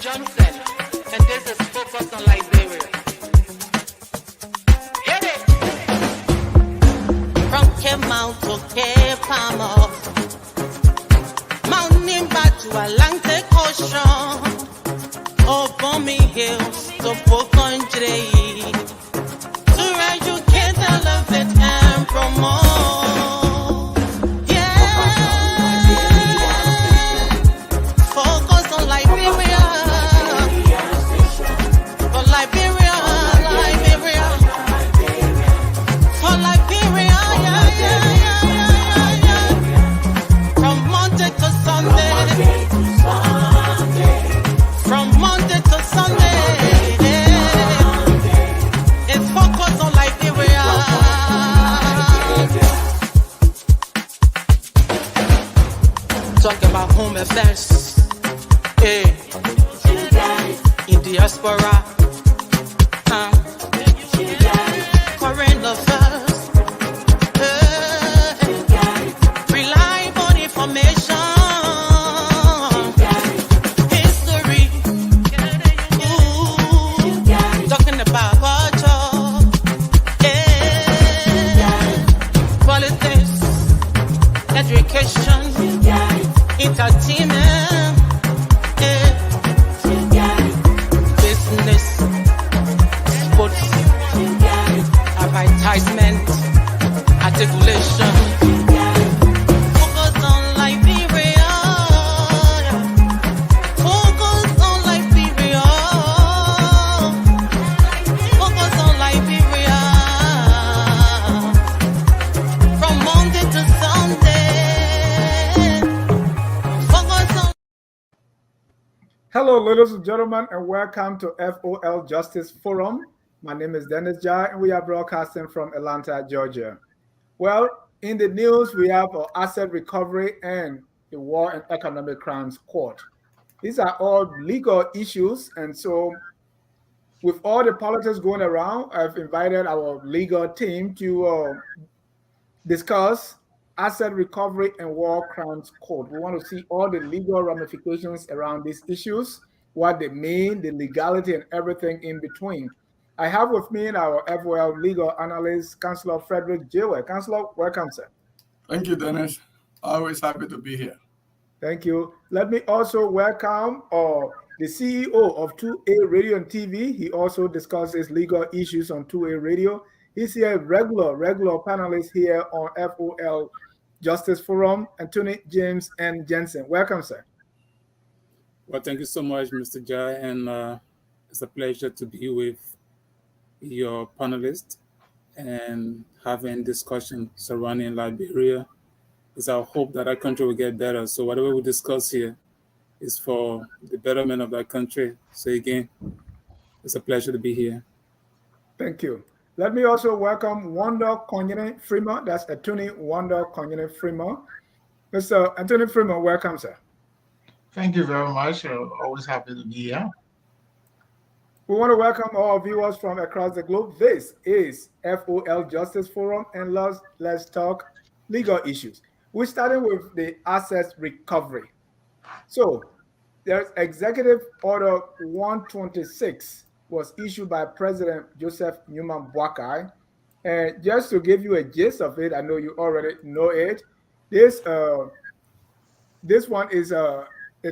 Jensen, and this is focused on Liberia. Hit it! From Cape Mount to Cape Palmer, mountain back to Atlantic Ocean, Obomi Hills to Pocondre, to educate, elevate, and promote. Talk about home affairs, in diaspora, current affairs, reliable information, history, talking about culture, politics, education, entertainment, business, sports, advertisement, articulation. Focus on Liberia. Focus on Liberia. Focus on Liberia. From Monday to Sunday. Hello, ladies and gentlemen, and welcome to FOL Justice Forum. My name is Dennis Jai, and we are broadcasting from Atlanta, Georgia. Well, in the news, we have asset recovery and the War and Economic Crimes Court. These are all legal issues, and so with all the politics going around, I've invited our legal team to discuss asset recovery and war crimes court. We want to see all the legal ramifications around these issues, what they mean, the legality, and everything in between. I have with me our FOL legal analyst, Councillor Frederick Jayweh. Councillor, welcome, sir. Thank you, Dennis. Always happy to be here. Thank you. Let me also welcome the CEO of 2A Radio and TV. He also discusses legal issues on 2A Radio. He's here, regular panelist here on FOL Justice Forum, Atty. James and Jensen. Welcome, sir. Well, thank you so much, Mr. Jai, and it's a pleasure to be with your panelists and having discussion surrounding Liberia. It's our hope that our country will get better. So whatever we discuss here is for the betterment of that country. So again, it's a pleasure to be here. Thank you. Let me also welcome Wonderr Koryenen Freeman. That's Attorney Wonderr Koryenen Freeman. Mr. Attorney Freeman, welcome, sir. Thank you very much. Always happy to be here. We want to welcome all viewers from across the globe. This is FOL Justice Forum, and let's talk legal issues. We're starting with the assets recovery. So there's Executive Order 126 was issued by President Joseph Newman Boakai. And just to give you a gist of it, I know you already know it. This one is a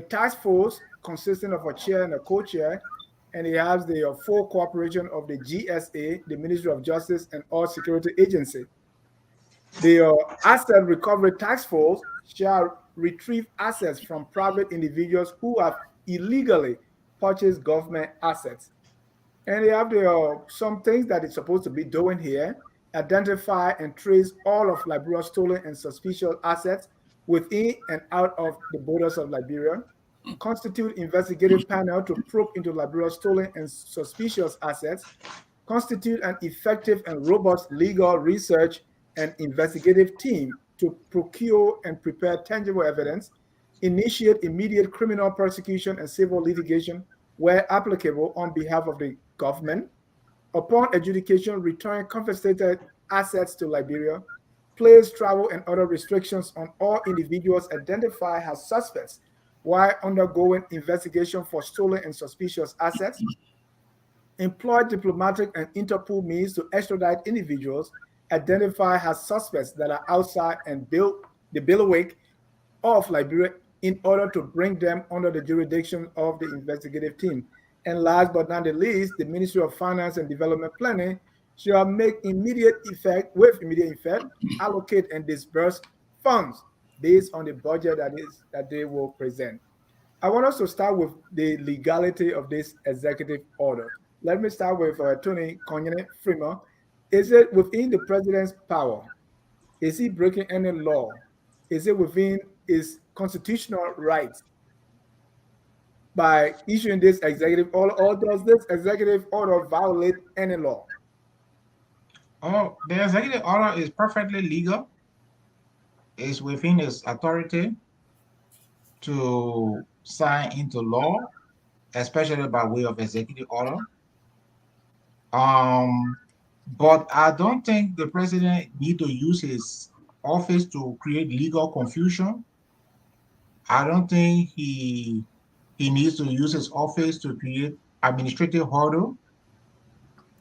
task force consisting of a chair and a co-chair, and it has the full cooperation of the GSA, the Ministry of Justice, and all security agencies. The Asset Recovery Task Force shall retrieve assets from private individuals who have illegally purchased government assets. And they have some things that it's supposed to be doing here: identify and trace all of Liberia's stolen and suspicious assets within and out of the borders of Liberia, constitute investigative panel to probe into Liberia's stolen and suspicious assets, constitute an effective and robust legal research and investigative team to procure and prepare tangible evidence, initiate immediate criminal prosecution and civil litigation where applicable on behalf of the government, upon adjudication, return confiscated assets to Liberia, place travel and other restrictions on all individuals identified as suspects while undergoing investigation for stolen and suspicious assets, employ diplomatic and Interpol means to extradite individuals identified as suspects that are outside and the bailiwick of Liberia in order to bring them under the jurisdiction of the investigative team. And last but not the least, the Ministry of Finance and Development Planning shall make immediate effect, allocate and disburse funds based on the budget that they will present. I want us to start with the legality of this executive order. Let me start with Attorney Koryenen Freeman. Is it within the president's power? Is he breaking any law? Is it within his constitutional rights by issuing this executive order, or does this executive order violate any law? Oh, the executive order is perfectly legal. It's within his authority to sign into law, especially by way of executive order. But I don't think the president need to use his office to create legal confusion. I don't think he needs to use his office to create administrative hurdle.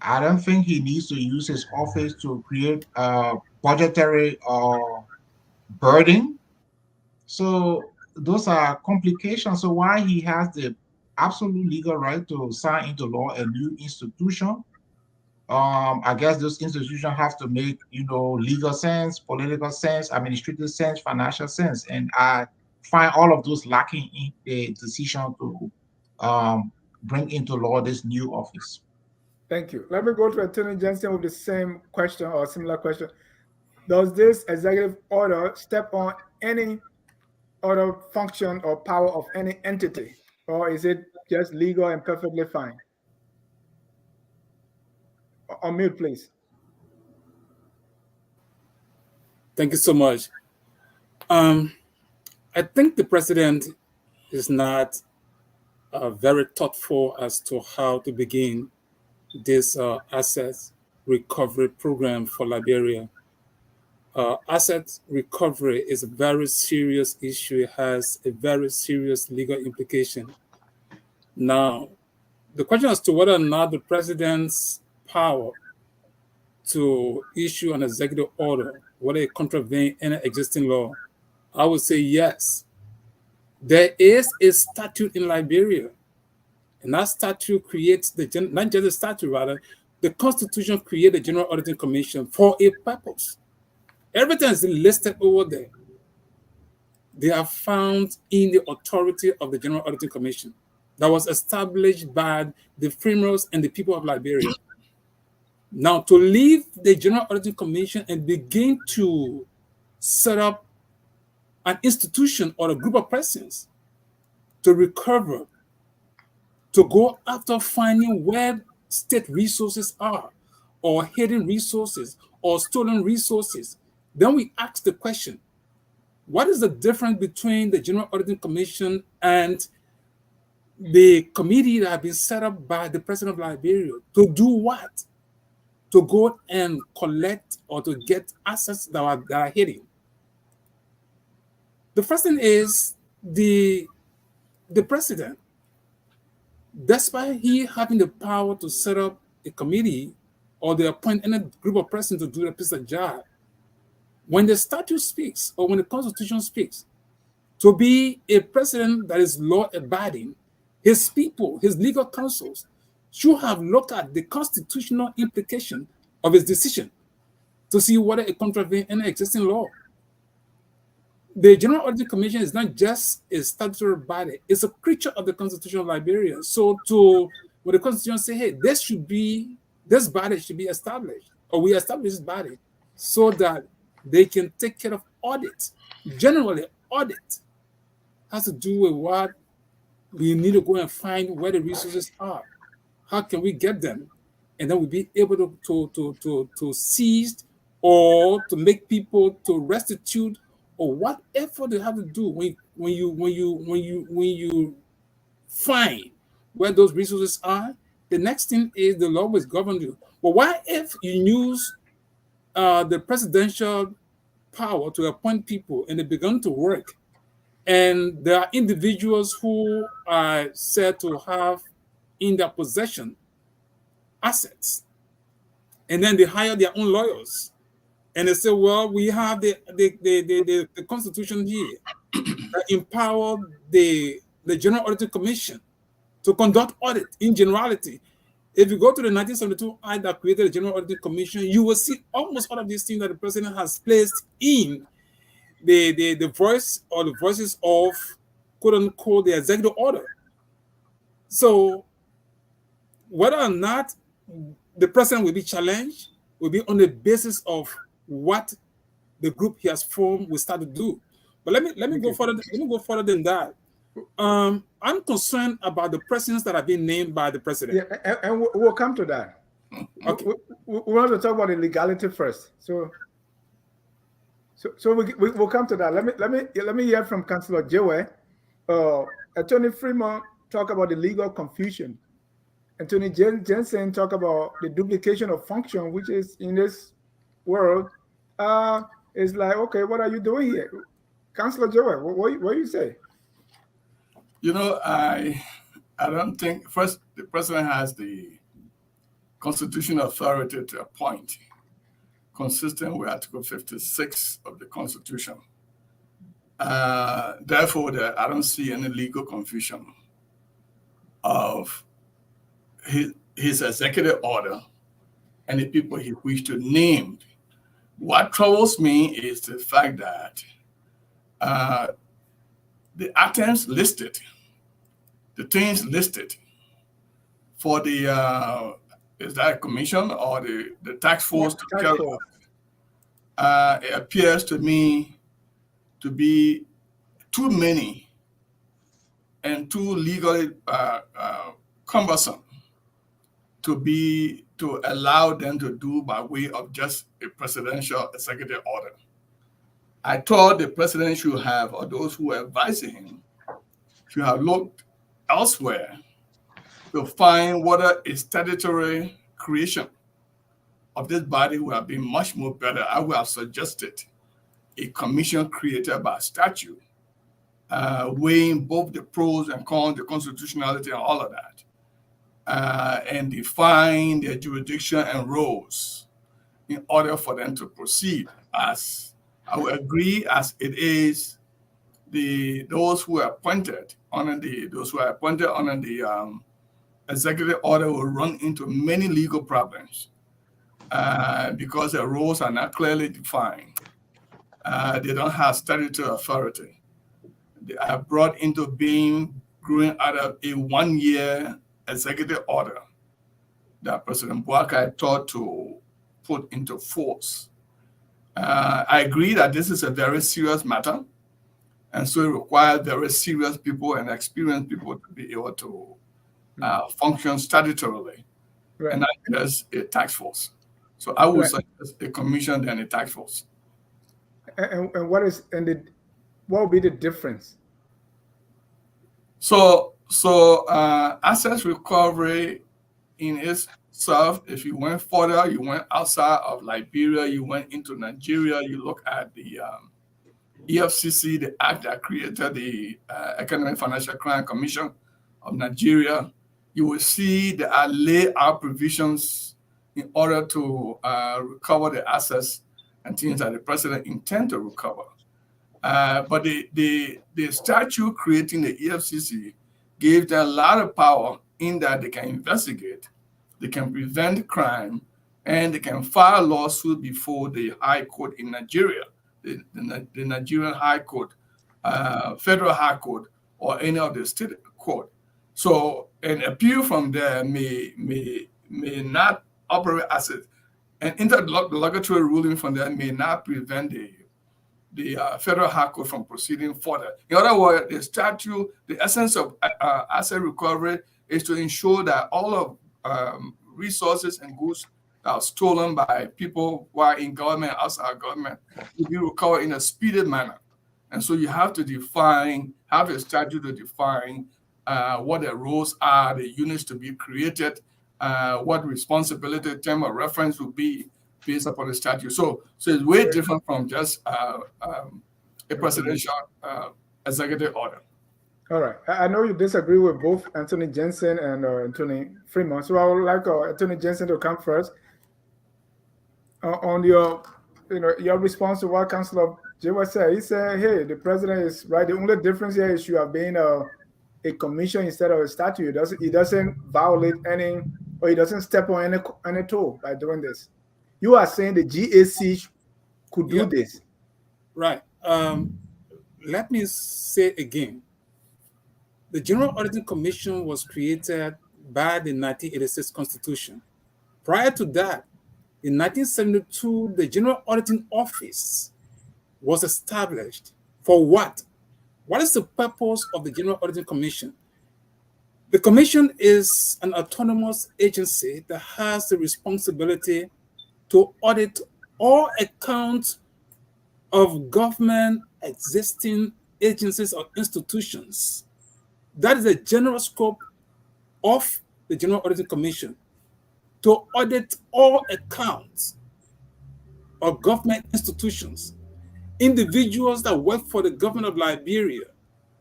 I don't think he needs to use his office to create a budgetary burden. So those are complications. So why he has the absolute legal right to sign into law a new institution, I guess those institutions have to make, legal sense, political sense, administrative sense, financial sense. And I find all of those lacking in the decision to bring into law this new office. Thank you. Let me go to Attorney Jensen with the same question or similar question. Does this executive order step on any other function or power of any entity, or is it just legal and perfectly fine? On mute, please. Thank you so much. I think the president is not very thoughtful as to how to begin this assets recovery program for Liberia. Asset recovery is a very serious issue. It has a very serious legal implication. Now, the question as to whether or not the president's power to issue an executive order, whether it contravenes any existing law, I would say yes. There is a statute in Liberia, and that statute creates not just a statute, rather, the Constitution created the General Auditing Commission for a purpose. Everything is listed over there. They are found in the authority of the General Auditing Commission that was established by the Freeman and the people of Liberia. Now, to leave the General Auditing Commission and begin to set up an institution or a group of persons to recover, to go after finding where state resources are, or hidden resources, or stolen resources, then we ask the question, what is the difference between the General Auditing Commission and the committee that has been set up by the president of Liberia to do what? To go and collect or to get assets that are hidden. The first thing is the president, despite he having the power to set up a committee or to appoint any group of persons to do a piece of job, when the statute speaks or when the Constitution speaks, to be a president that is law-abiding, his people, his legal counsels, should have looked at the constitutional implication of his decision to see whether it contravenes any existing law. The General Auditing Commission is not just a statutory body, it's a creature of the Constitution of Liberia. So when the Constitution say, hey, this body should be established, or we establish this body so that they can take care of audit. Generally, audit has to do with what we need to go and find where the resources are. How can we get them? And then we'll be able to seize or to make people to restitute or whatever they have to do when you find where those resources are. The next thing is the law will govern you. But what if you use the presidential power to appoint people and they begin to work And there are individuals who are said to have in their possession assets. And then they hire their own lawyers. And they say, well, we have the Constitution here that empowered the General Auditing Commission to conduct audit in generality. If you go to the 1972 Act that created the General Auditing Commission, you will see almost all of these things that the president has placed in the voice or the voices of, quote unquote, the executive order. So whether or not the president will be challenged will be on the basis of what the group he has formed will start to do. But let me go further. Let me go further than that. I'm concerned about the presidents that have been named by the president. Yeah, and we'll come to that. Okay. We want to talk about the legality first. So we'll come to that. Let me hear from Councillor Jayweh. Attorney Freeman talk about the legal confusion. Attorney Jensen talk about the duplication of function, which is in this world. It's like, okay, what are you doing here? Councillor Jayweh, what do you say? You know, I don't think, first, the president has the constitutional authority to appoint, consistent with Article 56 of the Constitution. Therefore, I don't see any legal confusion of his executive order and the people he wished to name. What troubles me is the fact that the items listed, the things listed for the, is that a commission or the task force to carry out, it appears to me to be too many and too legally cumbersome to allow them to do by way of just a presidential executive order. I thought the president should have, or those who are advising him, should have looked elsewhere to find whether a statutory creation of this body would have been much more better. I would have suggested a commission created by statute, weighing both the pros and cons, the constitutionality and all of that, and define their jurisdiction and roles in order for them to proceed. As I would agree, as it is, those who are appointed under the executive order will run into many legal problems because their roles are not clearly defined. They don't have statutory authority. They are brought into being growing out of a one-year executive order that President Boakai thought to put into force. I agree that this is a very serious matter, and so it requires very serious people and experienced people to be able to function statutorily, right, and not just a task force. So I would suggest a commission than a task force. And what will be the difference? So asset recovery in itself, if you went further, you went outside of Liberia, you went into Nigeria, you look at the EFCC, the act that created the Economic Financial Crime Commission of Nigeria, you will see there are layout provisions in order to recover the assets and things that the president intends to recover. But the statute creating the EFCC gave them a lot of power in that they can investigate, they can prevent crime, and they can file lawsuit before the High Court in Nigeria, the Nigerian High Court, Federal High Court, or any of the state court. So an appeal from there may not operate as an interlocutory ruling from there may not prevent the Federal High Court from proceeding further. In other words, the statute, the essence of asset recovery is to ensure that all of resources and goods that are stolen by people who are in government, outside government, will be recovered in a speedy manner. And so you have to have a statute to define what the roles are, the units to be created, what responsibility, term of reference will be based upon the statute. So it's way different from just a presidential executive order. All right. I know you disagree with both Attorney Jensen and Attorney Freeman, so I would like Attorney Jensen to come first on your, your response to what Councilor Jayweh said. He said, "Hey, the president is right. The only difference here is you are being a commission instead of a statute. He doesn't violate any, or he doesn't step on any toe by doing this. You are saying the GAC could do this, right? Let me say again. The General Auditing Commission was created by the 1986 Constitution. Prior to that, in 1972, the General Auditing Office was established. For what? What is the purpose of the General Auditing Commission? The Commission is an autonomous agency that has the responsibility to audit all accounts of government existing agencies or institutions. That is the general scope of the General Auditing Commission, to audit all accounts of government institutions, individuals that work for the government of Liberia.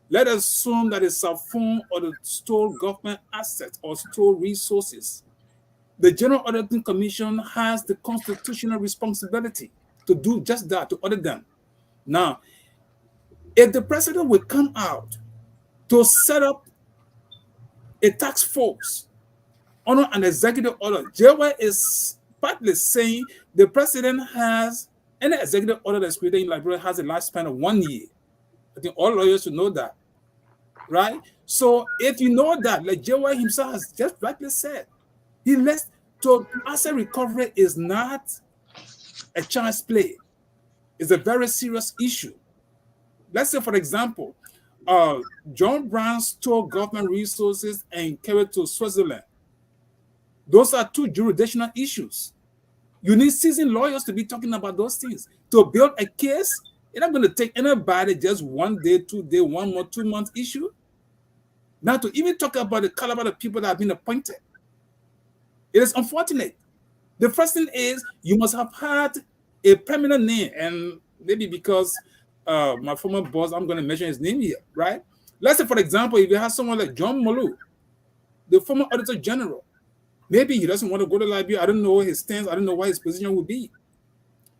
Let us assume that it's a phone or the stole government assets or stole resources. The General Auditing Commission has the constitutional responsibility to do just that, to audit them. Now, if the president will come out to set up a task force under an executive order, Jayweh is partly saying the president has, any executive order that's created in Liberia has a lifespan of 1 year. I think all lawyers should know that, right? So if you know that, like Jayweh himself has just rightly said, so asset recovery is not a child's play. It's a very serious issue. Let's say, for example, John Brown stole government resources and carried to Switzerland. Those are two jurisdictional issues. You need seasoned lawyers to be talking about those things. To build a case, it's not going to take anybody just 1 day, 2 day, 1 month, 2 month issue. Now, to even talk about the caliber of people that have been appointed, it is unfortunate. The first thing is you must have had a permanent name, and maybe because my former boss, I'm going to mention his name here, right? Let's say, for example, if you have someone like John Molu, the former Auditor General, maybe he doesn't want to go to Liberia. I don't know his stance. I don't know what his position would be.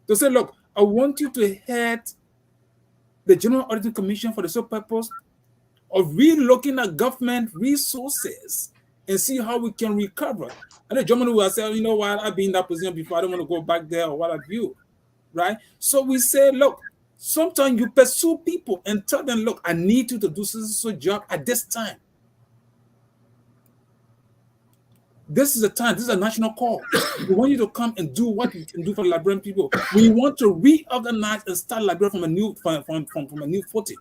To say, look, I want you to head the General Auditing Commission for the sole purpose of relooking at government resources and see how we can recover. And the German will say, you know what, I've been in that position before. I don't want to go back there or what have you, right? So we say, look, sometimes you pursue people and tell them, look, I need you to do so job at this time. This is a time, this is a national call. We want you to come and do what you can do for Liberian people. We want to reorganize and start Liberia from a new footing.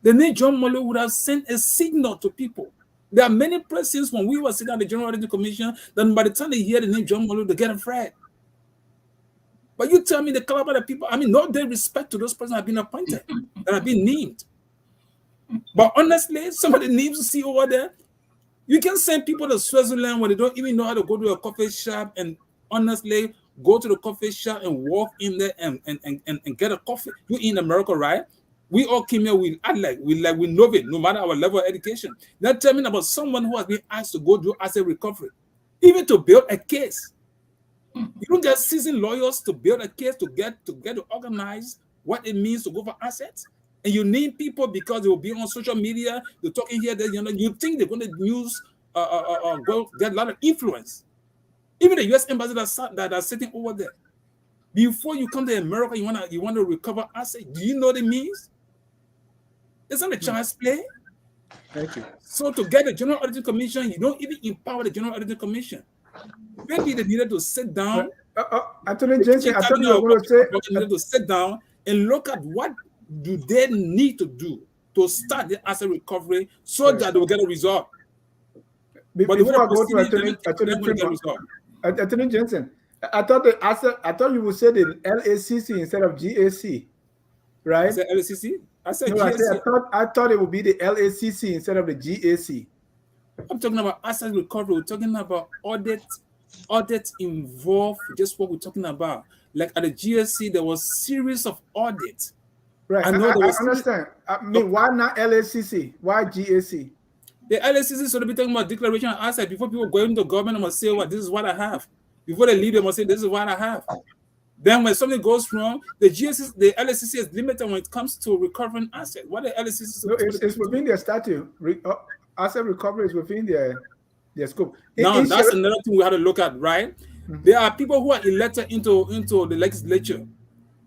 The name John Molu would have sent a signal to people. There are many places when we were sitting at the General Auditing Commission, then by the time they hear the name John Molu, they get afraid. But you tell me the caliber of people, I mean, no day respect to those persons that have been appointed, that have been named. But honestly, some of the names you see over there, you can send people to Switzerland when they don't even know how to go to a coffee shop and honestly go to the coffee shop and walk in there and get a coffee. You in America, right? We all came here, we know it, no matter our level of education. Now tell me about someone who has been asked to go do asset recovery, even to build a case. You don't get seasoned lawyers to build a case to get to organize what it means to go for assets. And you need people because they will be on social media, they're talking here, there, you think they're going to use get a lot of influence. Even the US embassy that are sitting over there. Before you come to America, you want to recover assets. Do you know what it means? It's not a child's play. Thank you. So to get the General Auditing Commission, you don't even empower the General Auditing Commission. Maybe they needed to sit down. Attorney Jensen, I thought you were going to say they needed to sit down and look at what do they need to do to start the asset recovery so that they will get a result. Before I go to Attorney Jensen, I thought you would say the LACC instead of GAC, right? I said LACC? I said no, GAC. I thought it would be the LACC instead of the GAC. I'm talking about asset recovery. We're talking about audit involved just what we're talking about. Like at the GSC, there was series of audits Right. I know there was understand. I mean, why not LACC? Why GAC? the LACC should be talking about declaration of asset before people go into government and must say, "What this is what I have." Before they leave, they must say, "This is what I have." Then when something goes wrong, the LACC is limited when it comes to recovering assets. What the LACC? No, it's within their statute. Asset recovery is within their scope. Now that's another thing we have to look at, right? There are people who are elected into the legislature.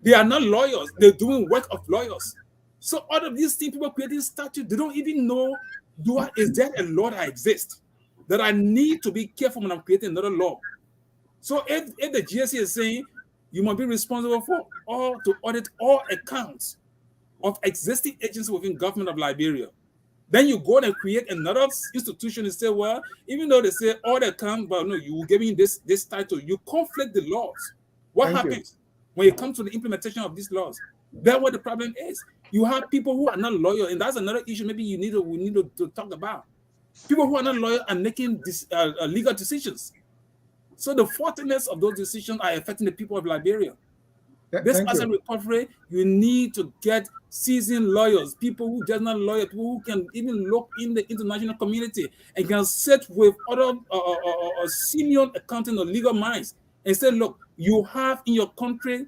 They are not lawyers. They're doing work of lawyers. So all of these things, people creating statutes, they don't even know, is there a law that exists that I need to be careful when I'm creating another law? So if the GSC is saying you must be responsible for to audit all accounts of existing agencies within government of Liberia, then you go and create another institution and say, well, even though they say all the accounts, but no, you will give me this title, you conflict the laws. What happens when it comes to the implementation of these laws? That's what the problem is. You have people who are not lawyers, and that's another issue maybe we need to talk about. People who are not lawyers are making legal decisions. So the faultiness of those decisions are affecting the people of Liberia. This asset recovery, you need to get seasoned lawyers, people who just not lawyers, people who can even look in the international community and can sit with other senior accounting or legal minds and say, look, you have in your country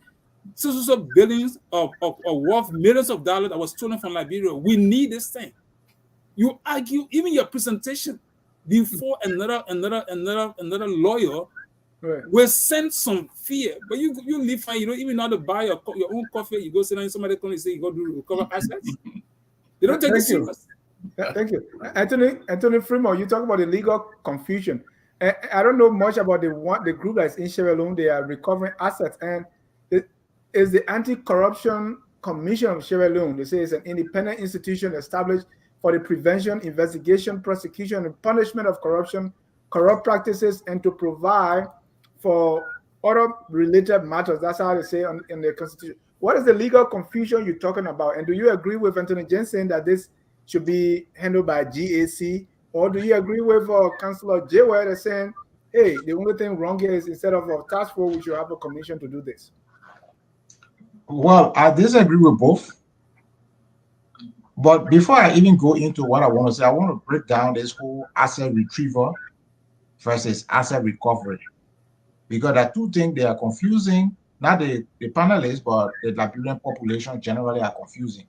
so billions of worth millions of dollars that was stolen from Liberia. We need this thing. You argue even your presentation before another lawyer will send some fear, but you live fine. You don't even know how to buy your own coffee. You go sit down in somebody's corner and say you go do recover assets. They don't take it serious. Thank you, Anthony Freeman. You talk about the legal confusion. I don't know much about the group that's in Sierra Leone. They are recovering assets, and it is the Anti-Corruption Commission of Sierra Leone. They say it's an independent institution established for the prevention, investigation, prosecution, and punishment of corrupt practices, and to provide for other related matters. That's how they say in the Constitution. What is the legal confusion you're talking about? And do you agree with Anthony Jensen that this should be handled by GAC? Or do you agree with Councillor Jayweh that's saying, hey, the only thing wrong here is instead of a task force, we should have a commission to do this? Well, I disagree with both. But before I even go into what I want to say, I want to break down this whole asset retrieval versus asset recovery. Because there are two things they are confusing. Not the panelists, but the Liberian population generally are confusing.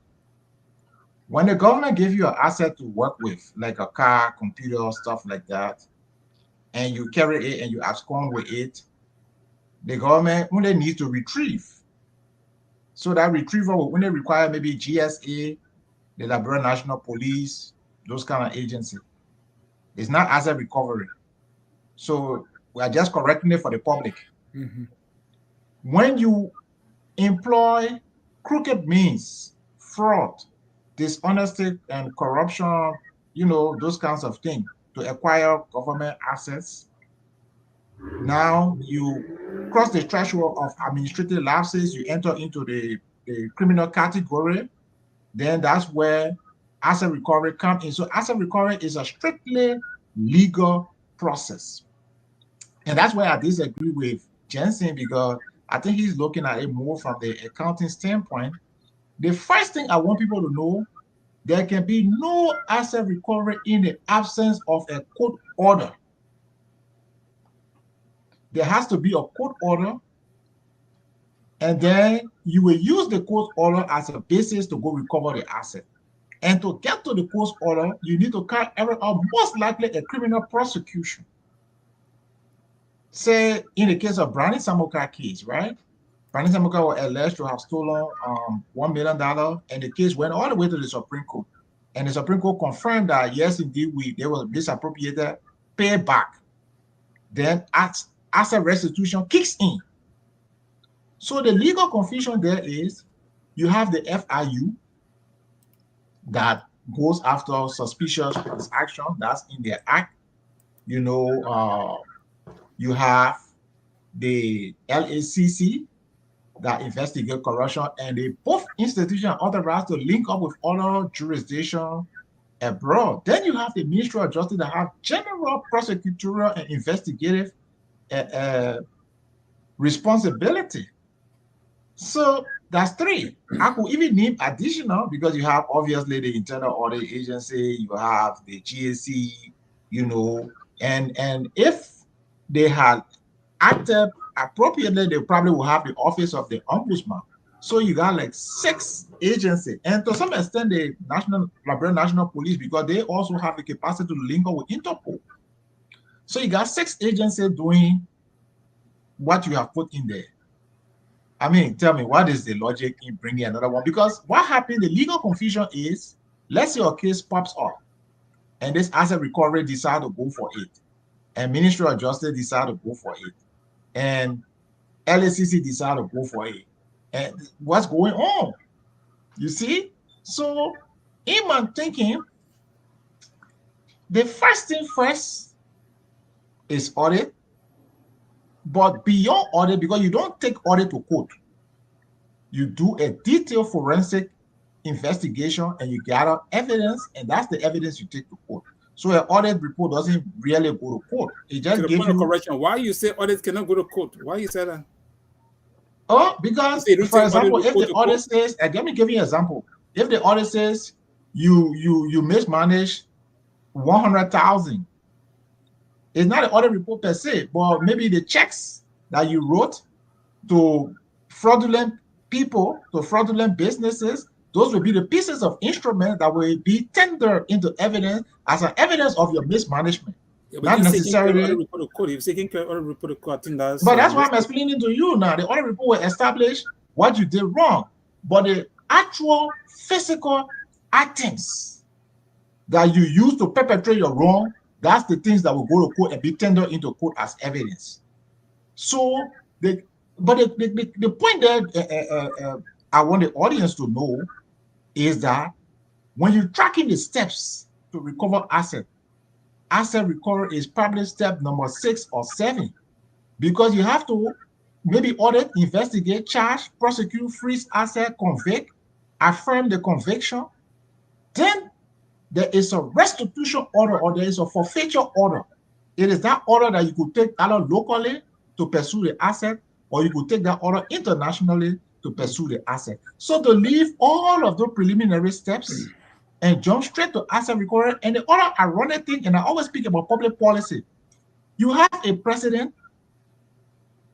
When the government gives you an asset to work with, like a car, computer, stuff like that, and you carry it and you abscond with it, the government only needs to retrieve. So that retrieval will only require maybe GSA, the Liberian National Police, those kind of agencies. It's not asset recovery. So we are just correcting it for the public. When you employ crooked means, fraud, dishonesty, and corruption, those kinds of things to acquire government assets, now you cross the threshold of administrative lapses, you enter into the criminal category, then that's where asset recovery comes in. So asset recovery is a strictly legal process. And that's why I disagree with Jensen, because I think he's looking at it more from the accounting standpoint. The first thing I want people to know, there can be no asset recovery in the absence of a court order. There has to be a court order, and then you will use the court order as a basis to go recover the asset. And to get to the court order, you need to carry out most likely a criminal prosecution. Say, in the case of Brandon Samuka case, right? Brandon Samuka was alleged to have stolen $1 million, and the case went all the way to the Supreme Court. And the Supreme Court confirmed that, yes, indeed, there was misappropriated payback. Then asset restitution kicks in. So the legal confusion there is, you have the FIU that goes after suspicious transaction, that's in their act. You have the LACC that investigate corruption, and they both institutions are authorized to link up with other jurisdictions abroad. Then you have the Ministry of Justice that have general prosecutorial and investigative responsibility. So That's 3. I could even name additional because you have obviously the Internal Audit Agency, you have the GAC, and if they had acted appropriately, they probably will have the Office of the Ombudsman. So you got like 6 agencies, and to some extent the Liberian National Police, because they also have the capacity to link up with Interpol. So you got 6 agencies doing what you have put in there. I mean, tell me, what is the logic in bringing another one? Because what happened, the legal confusion is, let's say your case pops up, and this asset recovery decide to go for it, and Ministry of Justice decide to go for it, and LACC decide to go for it. And what's going on? You see? So, in my thinking, the first thing first is audit. But beyond audit, because you don't take audit to court, you do a detailed forensic investigation and you gather evidence, and that's the evidence you take to court. So an audit report doesn't really go to court. It just gives you correction. Why you say audit cannot go to court? Why you say that? Oh, because for example, if the audit says, let me give you an example. If the audit says you mismanaged 100,000. It's not an audit report per se, but maybe the checks that you wrote to fraudulent people, to fraudulent businesses, those will be the pieces of instrument that will be tendered into evidence as an evidence of your mismanagement. Yeah, not necessarily. If seeking audit report of court, that's. But that's why I'm explaining to you now. The audit report will establish what you did wrong, but the actual physical items that you use to perpetrate your wrong, that's the things that will go to court and be tendered into court as evidence. So, the point that I want the audience to know is that when you're tracking the steps to recover asset recovery is probably step number 6 or 7, because you have to maybe audit, investigate, charge, prosecute, freeze asset, convict, affirm the conviction. Then there is a restitution order or there is a forfeiture order. It is that order that you could take either locally to pursue the asset, or you could take that order internationally to pursue the asset. So to leave all of those preliminary steps and jump straight to asset recovery, and the other ironic thing, and I always speak about public policy, you have a president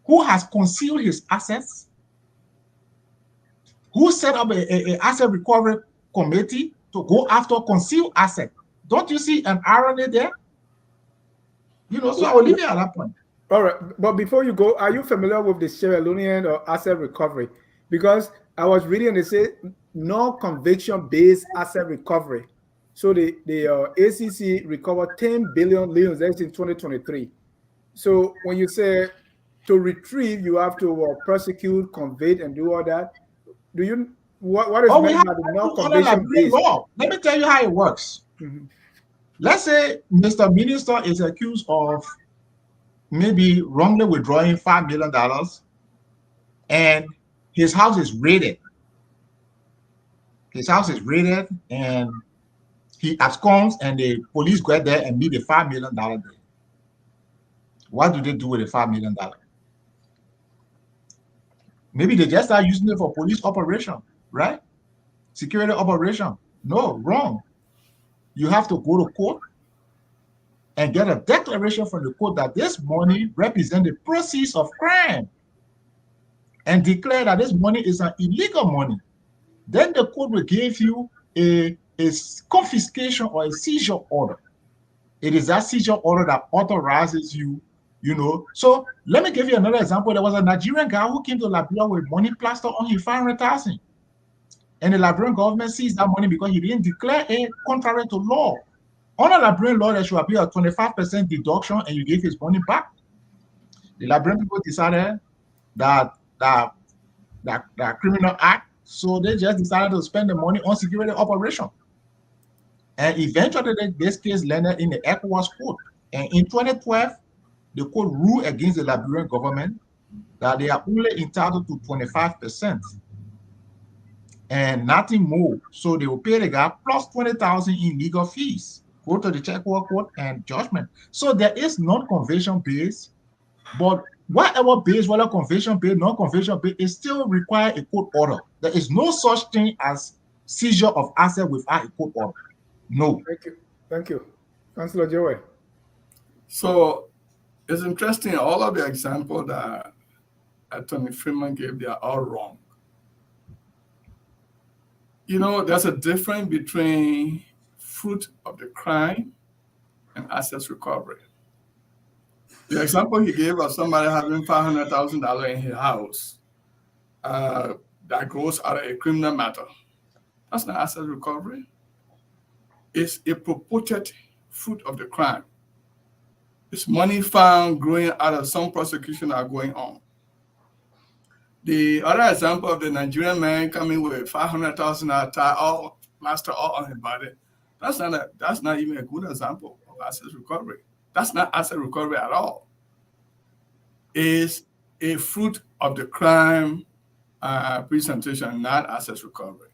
who has concealed his assets, who set up a asset recovery committee to go after concealed asset. Don't you see an irony there? So I will leave it at that point. All right, but before you go, are you familiar with the Sierra Leonean or asset recovery? Because I was reading and they say non-conviction-based asset recovery. So the ACC recovered 10 billion leones in 2023. So when you say to retrieve, you have to prosecute, convict, and do all that. What is meant by the non-conviction-based? Let me tell you how it works. Mm-hmm. Let's say Mr. Minister is accused of maybe wrongly withdrawing $5 million, and his house is raided. His house is raided, and he absconds, and the police go there and meet the $5 million there. What do they do with the $5 million? Maybe they just start using it for police operation, right? Security operation. No, wrong. You have to go to court and get a declaration from the court that this money represents the proceeds of crime, and declare that this money is an illegal money. Then the court will give you a confiscation or a seizure order. It is that seizure order that authorizes you, So let me give you another example. There was a Nigerian guy who came to Liberia with money plastered on his 500,000. And the Liberian government seized that money because he didn't declare it contrary to law. Under Liberian law, there should be a 25% deduction, and you give his money back. The Liberian people decided that criminal act, so they just decided to spend the money on security operation. And eventually, this case landed in the ECOWAS court. And in 2012, the court ruled against the Liberian government that they are only entitled to 25% and nothing more. So they will pay the guy plus 20,000 in legal fees. Go to the ECOWAS court and judgment. So there is non-conviction based, but whatever base, whether convention base, non-convention base, it still requires a court order. There is no such thing as seizure of asset without a court order. No. Thank you. Thank you. Councillor Jayweh. So it's interesting, all of the examples that Attorney Freeman gave, they are all wrong. You know, there's a difference between fruit of the crime and assets recovery. The example he gave of somebody having $500,000 in his house that grows out of a criminal matter, that's not asset recovery. It's a purported fruit of the crime. It's money found growing out of some prosecution are going on. The other example of the Nigerian man coming with $500,000 tie all plaster all on his body, that's not even a good example of asset recovery. That's not asset recovery at all. It's a fruit of the crime presentation, not asset recovery.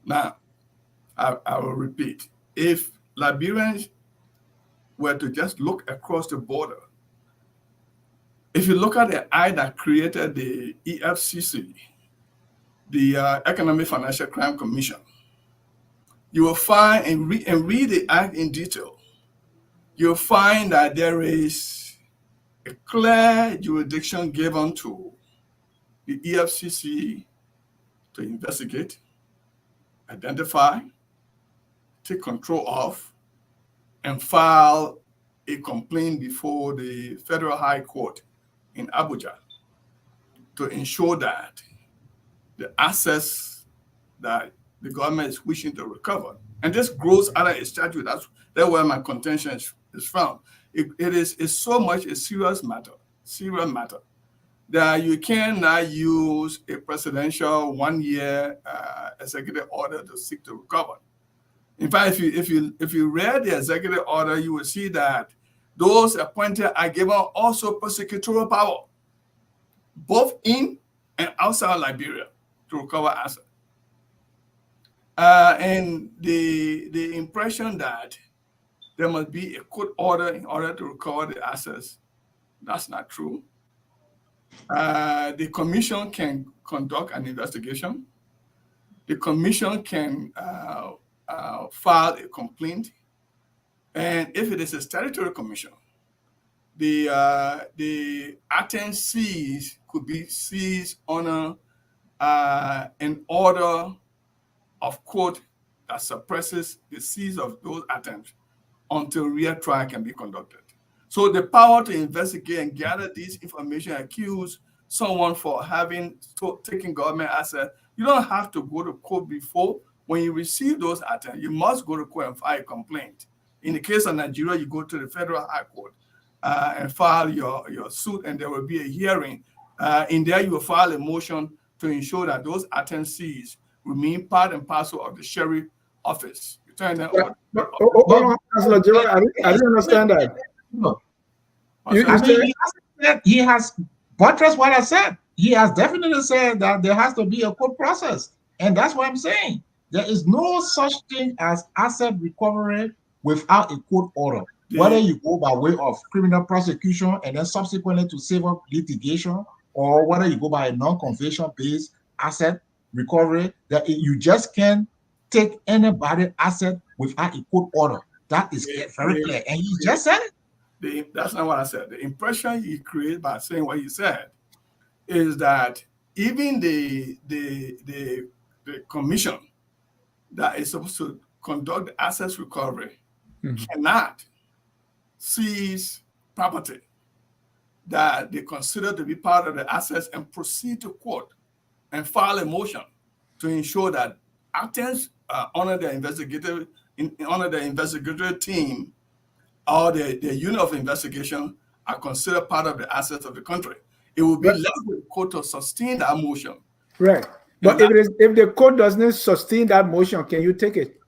Now, I will repeat. If Liberians were to just look across the border, if you look at the act that created the EFCC, the Economic Financial Crime Commission, you will find and read the act in detail. You'll find that there is a clear jurisdiction given to the EFCC to investigate, identify, take control of, and file a complaint before the Federal High Court in Abuja to ensure that the assets that the government is wishing to recover, and this grows out of a statute, that's where my contention is from. It's so much a serious matter that you cannot use a presidential 1-year executive order to seek to recover. In fact, if you read the executive order, you will see that those appointed are given also prosecutorial power, both in and outside Liberia, to recover assets. And the impression that there must be a court order in order to recover the assets, that's not true. The commission can conduct an investigation. The commission can file a complaint. And if it is a statutory commission, the items seized could be seized on an order of court that suppresses the seize of those items until real trial can be conducted. So the power to investigate and gather this information, accuse someone for having taken government assets, you don't have to go to court before. When you receive those items, you must go to court and file a complaint. In the case of Nigeria, you go to the Federal High Court and file your suit, and there will be a hearing. In there, you will file a motion to ensure that those items seized remain part and parcel of the sheriff office. You turn them over. Hold on, Councillor Jayweh, I didn't understand that. No. You He has buttressed what I said. He has definitely said that there has to be a court process. And that's what I'm saying. There is no such thing as asset recovery without a court order. Whether you go by way of criminal prosecution and then subsequently to civil litigation, or whether you go by a non-conviction based asset recovery, that you just can't take anybody's asset without a court order. That is very clear. And you just said it. That's not what I said. The impression you create by saying what you said is that even the commission that is supposed to conduct the assets recovery cannot seize property that they consider to be part of the assets and proceed to court and file a motion to ensure that actors under the investigative team or the unit of investigation are considered part of the assets of the country. It will be left with the court to sustain that motion. Right. But if the court doesn't sustain that motion, can you take it?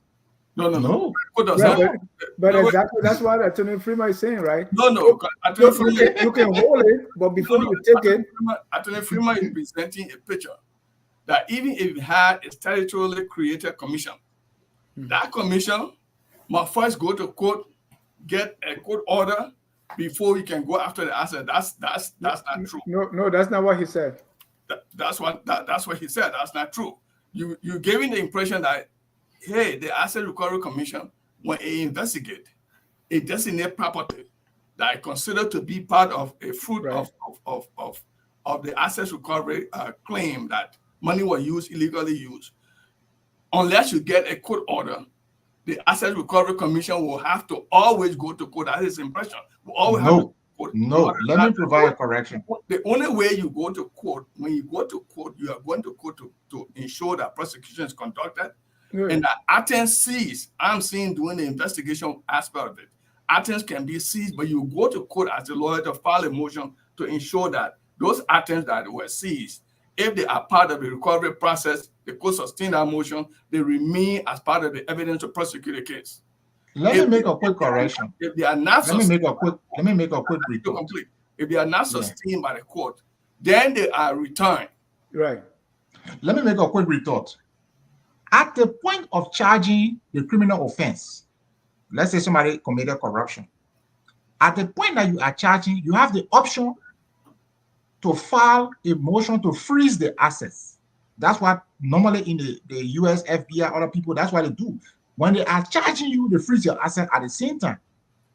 No. Court does Right, not. but exactly that's what Attorney Freeman is saying, right? No. You can hold it, but before you take it, Attorney Freeman is presenting a picture that even if you had a statutorily created commission, that commission must first go to court, get a court order, before you can go after the asset. That's not true. No, that's not what he said. That's what he said. That's not true. You're giving the impression that, hey, the Asset Recovery Commission, when it investigate a designated property that I consider to be part of a fruit of the asset recovery claim that money was illegally used, unless you get a court order, the Asset Recovery Commission will have to always go to court. That is his impression. Will always have to go to court. No, let me provide a correction. The only way you go to court, when you go to court, you are going to court to ensure that prosecution is conducted. And that items seized, I'm seeing doing the investigation aspect of it. Items can be seized, but you go to court as a lawyer to file a motion to ensure that those items that were seized, if they are part of the recovery process, the court sustain that motion, they remain as part of the evidence to prosecute the case. Let me make a quick correction. If they are not let me make a quick retort. If they are not sustained by the court, then they are returned. Right. Let me make a quick retort. At the point of charging the criminal offense, let's say somebody committed corruption. At the point that you are charging, you have the option to file a motion to freeze the assets. That's what normally in the US FBI, other people, that's what they do. When they are charging you, they freeze your asset at the same time.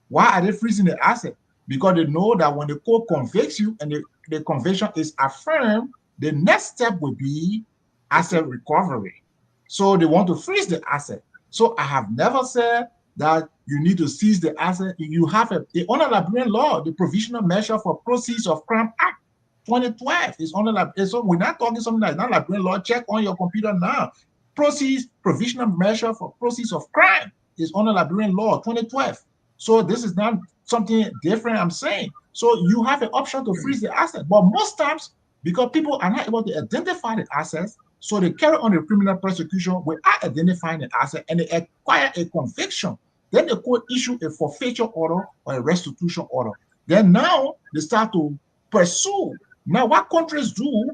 Why are they freezing the asset? Because they know that when the court convicts you and the conviction is affirmed, the next step will be asset recovery. So they want to freeze the asset. So I have never said that you need to seize the asset. You have the under Liberian law, the Provisional Measure for Proceeds of Crime Act 2012 is under Liberian. So we're not talking something like not Liberian law. Check on your computer now. Provisional Measure for Proceeds of Crime is under Liberian law 2012. So this is not something different I'm saying. So you have an option to freeze the asset. But most times, because people are not able to identify the assets, so they carry on the criminal prosecution without identifying the asset and they acquire a conviction. Then the court issue a forfeiture order or a restitution order. Then now they start to pursue. Now what countries do,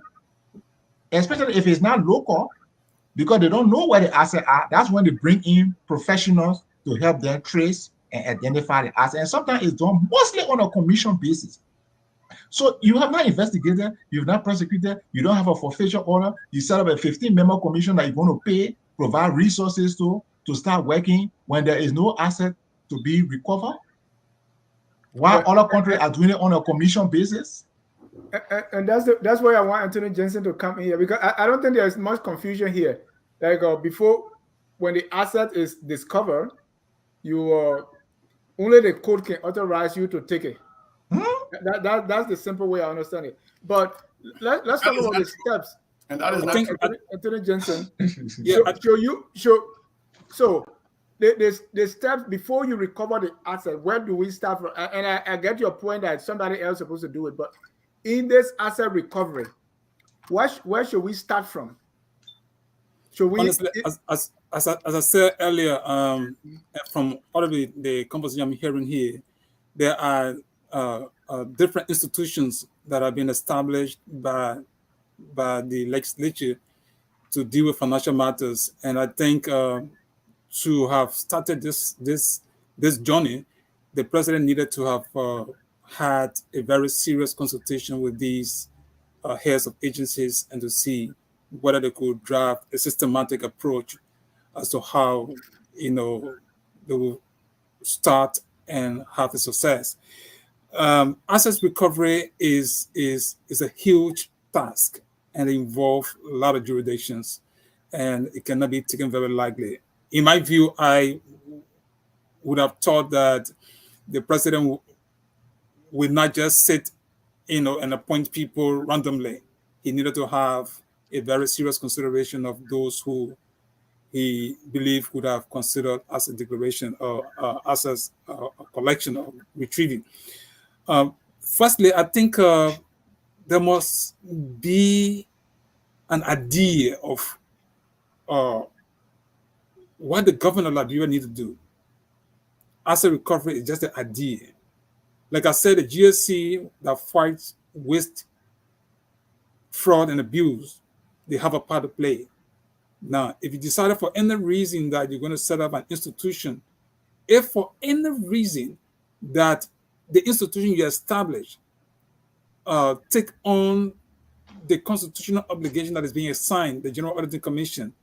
especially if it's not local, because they don't know where the assets are, that's when they bring in professionals to help them trace and identify the asset. And sometimes it's done mostly on a commission basis. So you have not investigated, you've not prosecuted, you don't have a forfeiture order, you set up a 15-member commission that you're going to pay, provide resources to start working when there is no asset to be recovered. While other countries are doing it on a commission basis. And that's why I want Attorney Jensen to come in here, because I don't think there's much confusion here. Like before, when the asset is discovered, you only the court can authorize you to take it. That's the simple way I understand it. But let's talk about the steps. And that is not Attorney Jensen. Yeah, So the steps before you recover the asset, where do we start from? And I get your point that somebody else is supposed to do it, but in this asset recovery, where should we start from? Should we? Honestly, as I said earlier, from all of the conversation I'm hearing here, there are different institutions that have been established by the legislature to deal with financial matters, and I think to have started this journey, the president needed to have had a very serious consultation with these heads of agencies and to see whether they could draft a systematic approach as to how they will start and have a success. Assets recovery is a huge task and it involves a lot of jurisdictions, and it cannot be taken very lightly. In my view, I would have thought that the president would not just sit, and appoint people randomly. He needed to have a very serious consideration of those who he believed would have considered as a declaration or as a collection or retrieving. Firstly, I think there must be an idea of what the government of Liberia needs to do. Asset recovery is just an idea. Like I said, the GSC that fights waste, fraud, and abuse, they have a part to play. Now, if you decided for any reason that you're going to set up an institution, if for any reason that the institution you establish take on the constitutional obligation that is being assigned, the General Auditing Commission,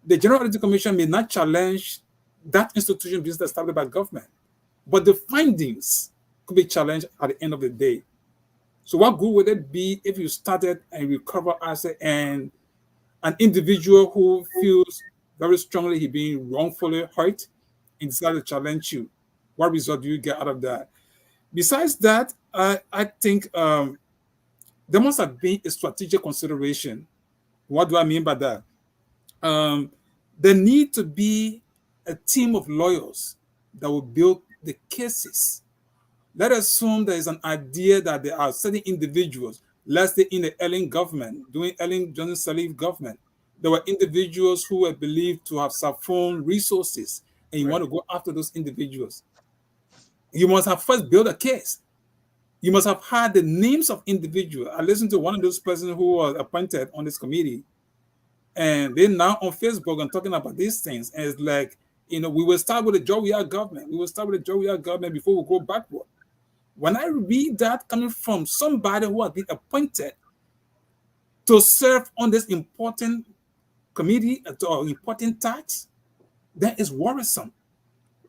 the General Auditing Commission may not challenge that institution being established by government, but the findings could be challenged at the end of the day. So what good would it be if you started and recover asset and an individual who feels very strongly he being wrongfully hurt and decided to challenge you? What result do you get out of that? Besides that, I think there must have been a strategic consideration. What do I mean by that? There need to be a team of lawyers that will build the cases. Let us assume there is an idea that there are certain individuals, let's say in the Ellen government, during Ellen Johnson Sirleaf government, there were individuals who were believed to have siphoned resources, and you want to go after those individuals. You must have first built a case. You must have had the names of individuals. I listened to one of those persons who was appointed on this committee, and they're now on Facebook and talking about these things. And it's like, we will start with the Jayweh government. We will start with the Jayweh government before we go backward. When I read that coming from somebody who has been appointed to serve on this important committee or important task, that is worrisome.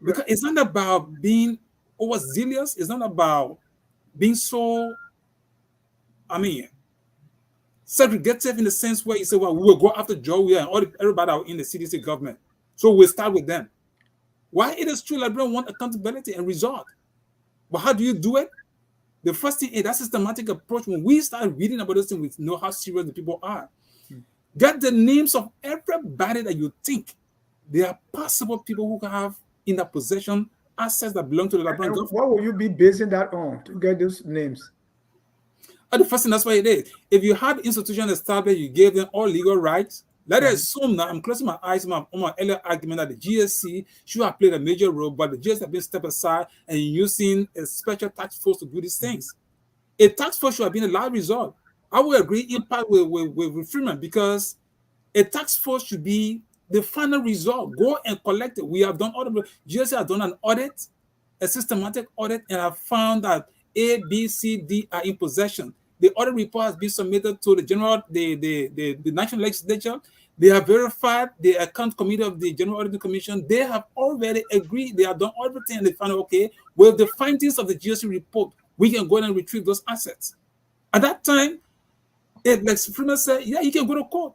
Because it's not about being overzealous. It's not about being so, segregative in the sense where you say, well, we will go after Jayweh and everybody out in the CDC government. So we'll start with them. Why it is true that Liberia want accountability and result. But how do you do it? The first thing is that systematic approach. When we start reading about this thing, we know how serious the people are. Get the names of everybody that you think there are possible people who can have in their possession assets that belong to the Liberian government. What will you be basing that on to get those names? The first thing, that's what it is. If you had institution established, you gave them all legal rights. Let us assume that I'm closing my eyes on my earlier argument that the GSC should have played a major role, but the GSC have been stepped aside and using a special task force to do these things. A task force should have been a live result. I will agree in part with Freeman, because a task force should be the final result. Go and collect it. We have done audit. GSC has done an audit, a systematic audit, and have found that A, B, C, D are in possession. The audit report has been submitted to the National Legislature. They have verified the account committee of the General Auditing Commission. They have already agreed. They have done everything, and they found, okay, with the findings of the GSC report, we can go and retrieve those assets. At that time, like Freeman said, yeah, you can go to court.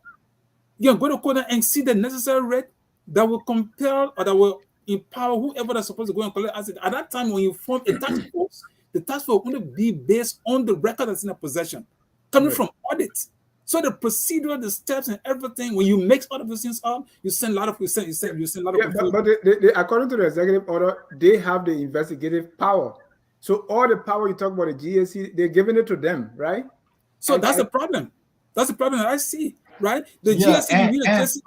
You can go to court and see the necessary rate that will compel or that will empower whoever that's supposed to go and collect assets. At that time, when you form a task force, the task force will only be based on the record that's in their possession, coming from audits. So the procedure, the steps, and everything. When you mix all of those things up, you send a lot of But according to the executive order, they have the investigative power. So all the power you talk about the GSC, they're giving it to them, right? So that's the problem. That's the problem that I see, right? The GSC,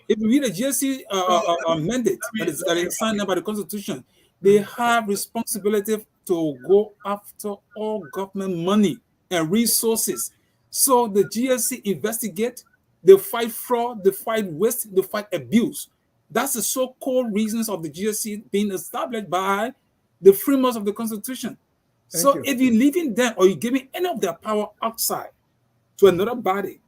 if you read the GSC mandate that is signed up by the Constitution, they have responsibility to go after all government money and resources. So the GSC investigate, they fight fraud, they fight waste, they fight abuse. That's the so-called reasons of the GSC being established by the framers of the Constitution. If you leaving them or you giving any of their power outside to another body,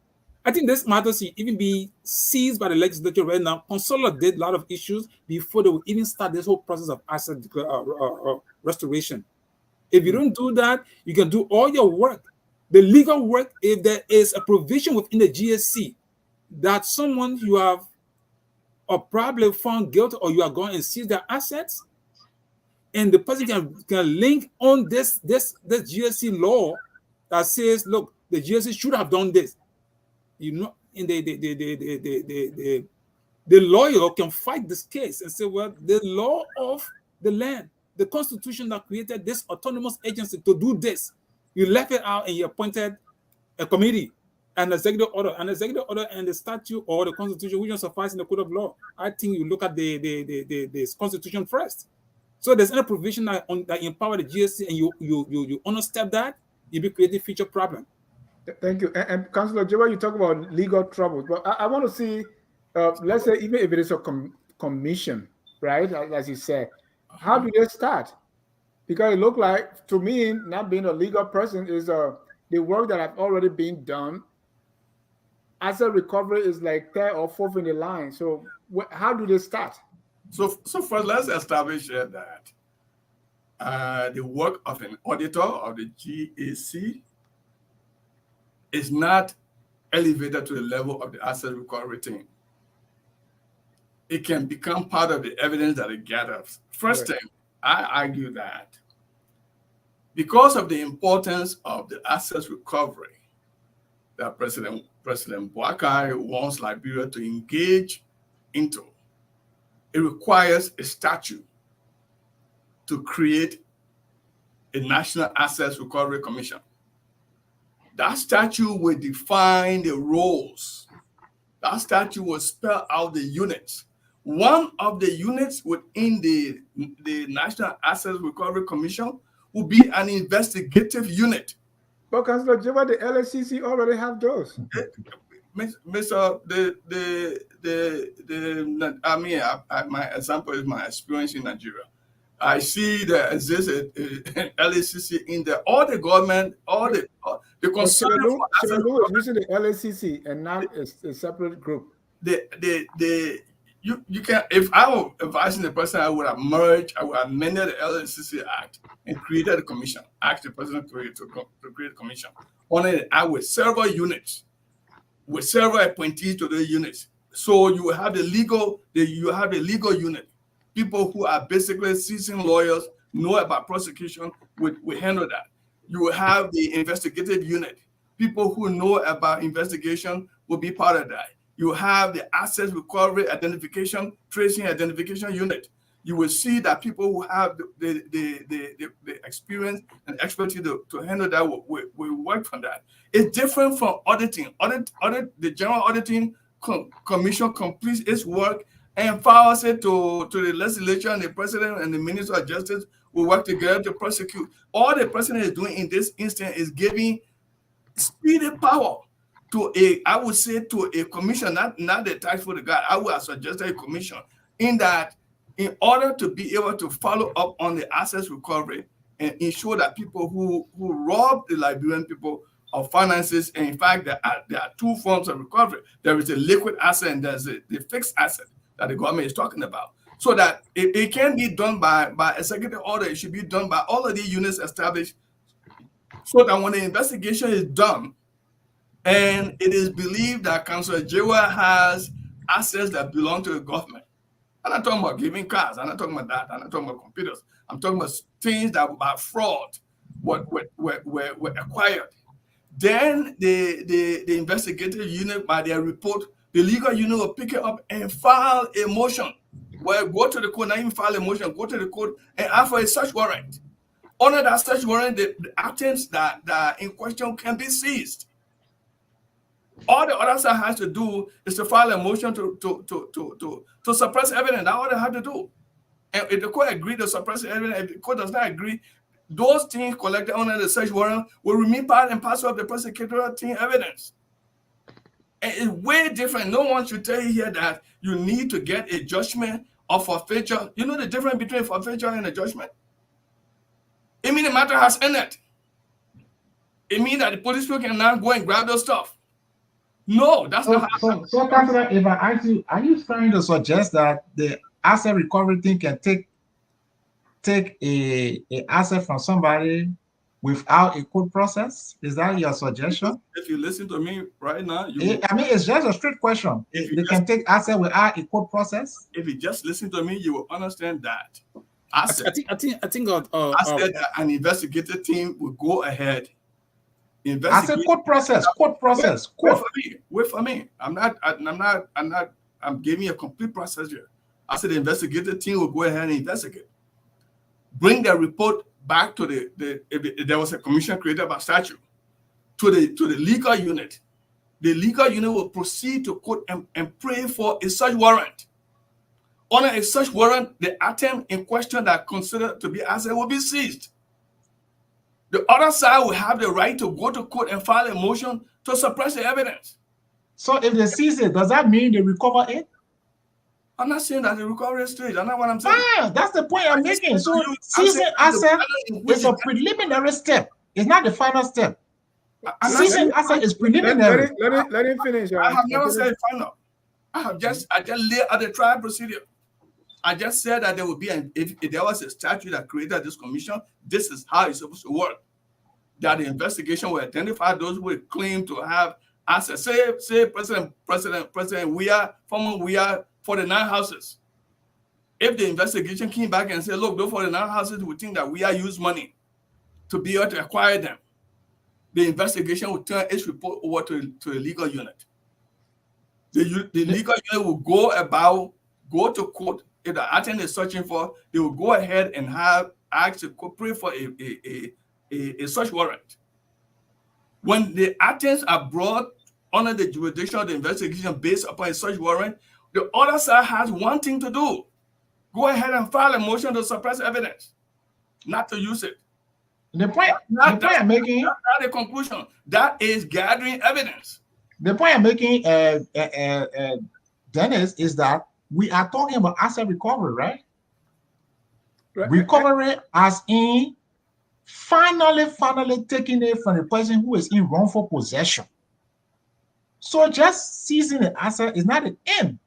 I think this matter should even be seized by the legislature right now, consolidate a lot of issues before they will even start this whole process of asset restoration. If you don't do that, you can do all your work. The legal work, if there is a provision within the GSC that someone you have or probably found guilty or you are going and seize their assets, and the person can link on this GSC law that says, look, the GSC should have done this. You know, in the lawyer can fight this case and say, well, the law of the land, the Constitution that created this autonomous agency to do this, you left it out and you appointed a committee, an executive order, and the statute or the Constitution, which don't suffice in the code of law. I think you look at the Constitution first. So there's any provision that empower the GSC and you understep that, you'll be creating future problem. Thank you. And Councillor Jayweh, you talk about legal troubles, but I want to see, let's say, even if it is a commission, right, as you said, how do they start? Because it looked like, to me, not being a legal person, is the work that have already been done. Asset recovery is like third or fourth in the line. So how do they start? So first, let's establish here that the work of an auditor of the GAC is not elevated to the level of the asset recovery team. It can become part of the evidence that it gathers. First thing, I argue that because of the importance of the asset recovery that President Boakai wants Liberia to engage into, it requires a statute to create a National Assets Recovery Commission. That statute will define the roles. That statute will spell out the units. One of the units within the National Assets Recovery Commission will be an investigative unit. But Councillor Jayweh, the LACC already have those. Mr. My example is my experience in Nigeria. I see there exists a LACC in there. All the government, all the concern for asset is using the LACC and not a separate group. You can, if I were advising the president, I would have merged, I would have amended the LACC Act and created a commission. Asked the president to create a commission. On it, I with several units, with several appointees to the units. So you will have the legal unit. People who are basically seasoned lawyers, know about prosecution, will handle that. You will have the investigative unit. People who know about investigation will be part of that. You have the assets recovery identification, tracing identification unit. You will see that people who have the experience and expertise to handle that will work from that. It's different from auditing. The General Auditing Commission completes its work and files it to the legislature, and the president and the minister of justice will work together to prosecute. All the president is doing in this instance is giving speedy power to a commission, not the tax for the guy. I would have suggested a commission in that, in order to be able to follow up on the assets recovery and ensure that people who rob the Liberian people of finances, and in fact, there are two forms of recovery. There is a liquid asset and there's the fixed asset that the government is talking about. So that it can be done by executive order. It should be done by all of the units established, so that when the investigation is done, and it is believed that Councillor Jayweh has assets that belong to the government. I'm not talking about giving cars. I'm not talking about that. I'm not talking about computers. I'm talking about things that by fraud were acquired. Then the investigative unit, by their report, the legal unit will pick it up and file a motion. Well, go to the court, not even file a motion, go to the court and ask for a search warrant. Under that search warrant, the items that are in question can be seized. All the other side has to do is to file a motion to suppress evidence. That's all they have to do. And if the court agrees to suppress evidence, if the court does not agree, those things collected under the search warrant will remain part and parcel of the prosecutorial team evidence. And it's way different. No one should tell you here that you need to get a judgment of forfeiture. You know the difference between forfeiture and a judgment? It means the matter has ended. It means that the police people can now go and grab those stuff. No, that's not how. So, Councillor, if I ask you, are you trying to suggest that the asset recovery thing can take a asset from somebody without a court process? Is that your suggestion? If you listen to me right now, it's just a straight question. If they can take asset without a court process? If you just listen to me, you will understand that. I think that an investigative team will go ahead. I said court process. Wait for me. I'm giving you a complete process here. I said the investigative team will go ahead and investigate. Bring their report back to if there was a commission created by statute, to the legal unit. The legal unit will proceed to court and pray for a search warrant. Under a search warrant, the item in question that considered to be asset will be seized. The other side will have the right to go to court and file a motion to suppress the evidence. So if they seize it, does that mean they recover it? I'm not saying that the recovery stage. That's not what I'm saying. Ah, that's the point I'm making. So I'm seizing saying the asset manner in which is a preliminary step. It's not the final step. I'm not Seizing saying asset is Let preliminary. him finish. I have never said final. I just lay out the trial procedure. I just said that there would be if there was a statute that created this commission, this is how it's supposed to work. That the investigation will identify those who claim to have assets. Say President we are 49 houses. If the investigation came back and said, look, those 49 houses we think that we are used money to be able to acquire them, the investigation will turn its report over to a legal unit. The legal unit will go to court. If the atty is searching for, they will go ahead and ask to pray for a search warrant. When the attempts are brought under the jurisdiction of the investigation based upon a search warrant, the other side has one thing to do: go ahead and file a motion to suppress evidence, not to use it. The point I'm making, that's not the conclusion. That is gathering evidence. The point I'm making, Dennis, is that we are talking about asset recovery, right? Recovery as in finally taking it from the person who is in wrongful possession. So just seizing the asset is not the end.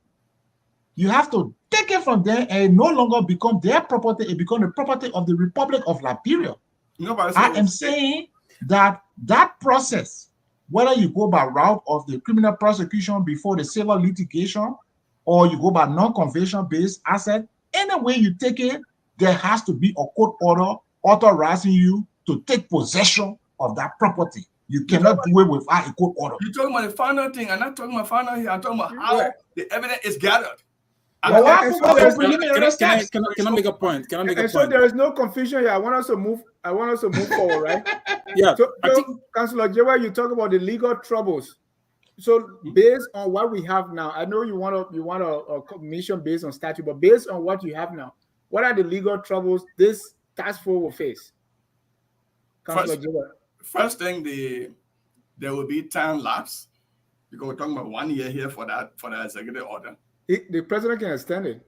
You have to take it from them and it no longer become their property, it becomes the property of the Republic of Liberia. I am saying that process, whether you go by route of the criminal prosecution before the civil litigation, or you go by non-conviction based asset, any way you take it, there has to be a court order authorizing you to take possession of that property. You cannot do it without a court order. You're talking about the final thing. I'm not talking about final here. I'm talking about how the evidence is gathered. Can I make a point? So there is no confusion here. I want us to move forward, right? Yeah. So Councillor Jayweh, you talk about the legal troubles. So based on what we have now, I know you want a commission based on statute, but based on what you have now, what are the legal troubles this task force will face? Councillor Jayweh. First thing, there will be time lapse, because we're talking about 1 year here for that executive order. The president can extend it.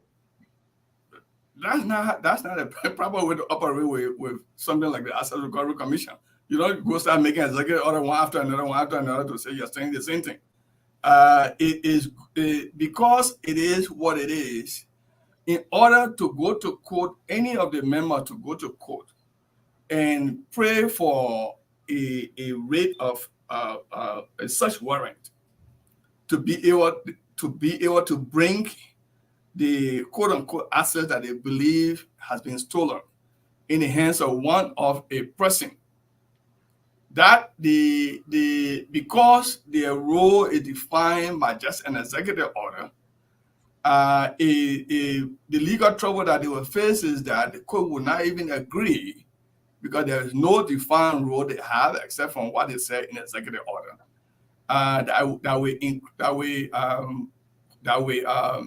That's not a proper way to operate with something like the Asset Recovery Commission. You don't go start making executive order one after another to say you're saying the same thing. Because it is what it is. In order to go to court, any of the members to go to court and pray for a rate of a such warrant to be able to bring the quote-unquote assets that they believe has been stolen in the hands of one of a person, that because their role is defined by just an executive order, the legal trouble that they will face is that the court will not even agree, because there is no defined role they have except from what they say in the executive order. That we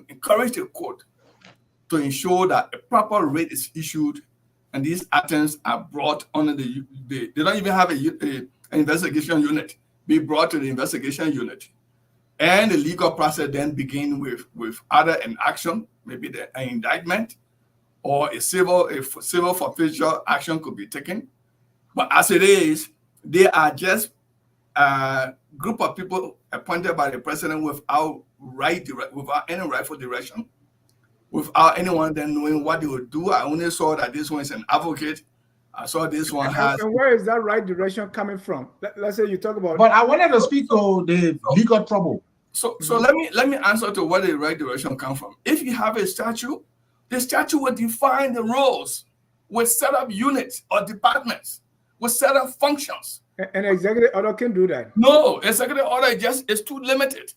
encourage the court to ensure that a proper rate is issued and these items are brought under they don't even have an investigation unit, be brought to the investigation unit. And the legal process then begin with either an action, maybe an indictment, or a civil forfeiture action could be taken. But as it is, they are just a group of people appointed by the president without any rightful direction, without anyone then knowing what they would do. I only saw that this one is an advocate. I saw this one has. And where is that right direction coming from? Let's say you talk about. But I wanted to speak to the legal trouble. So let me answer to where the right direction comes from. If you have a statute, the statute will define the roles, will set up units or departments, will set up functions. An executive order can do that. No, executive order is too limited.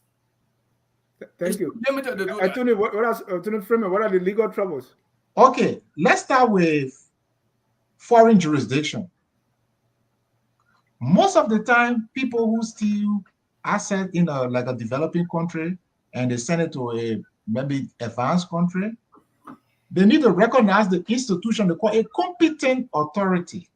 Thank you. Limited to do Attorney, Attorney Freeman, what are the legal troubles? Okay, let's start with foreign jurisdiction. Most of the time, people who steal assets in like a developing country and they send it to a maybe advanced country, they need to recognize the institution they call a competent authority.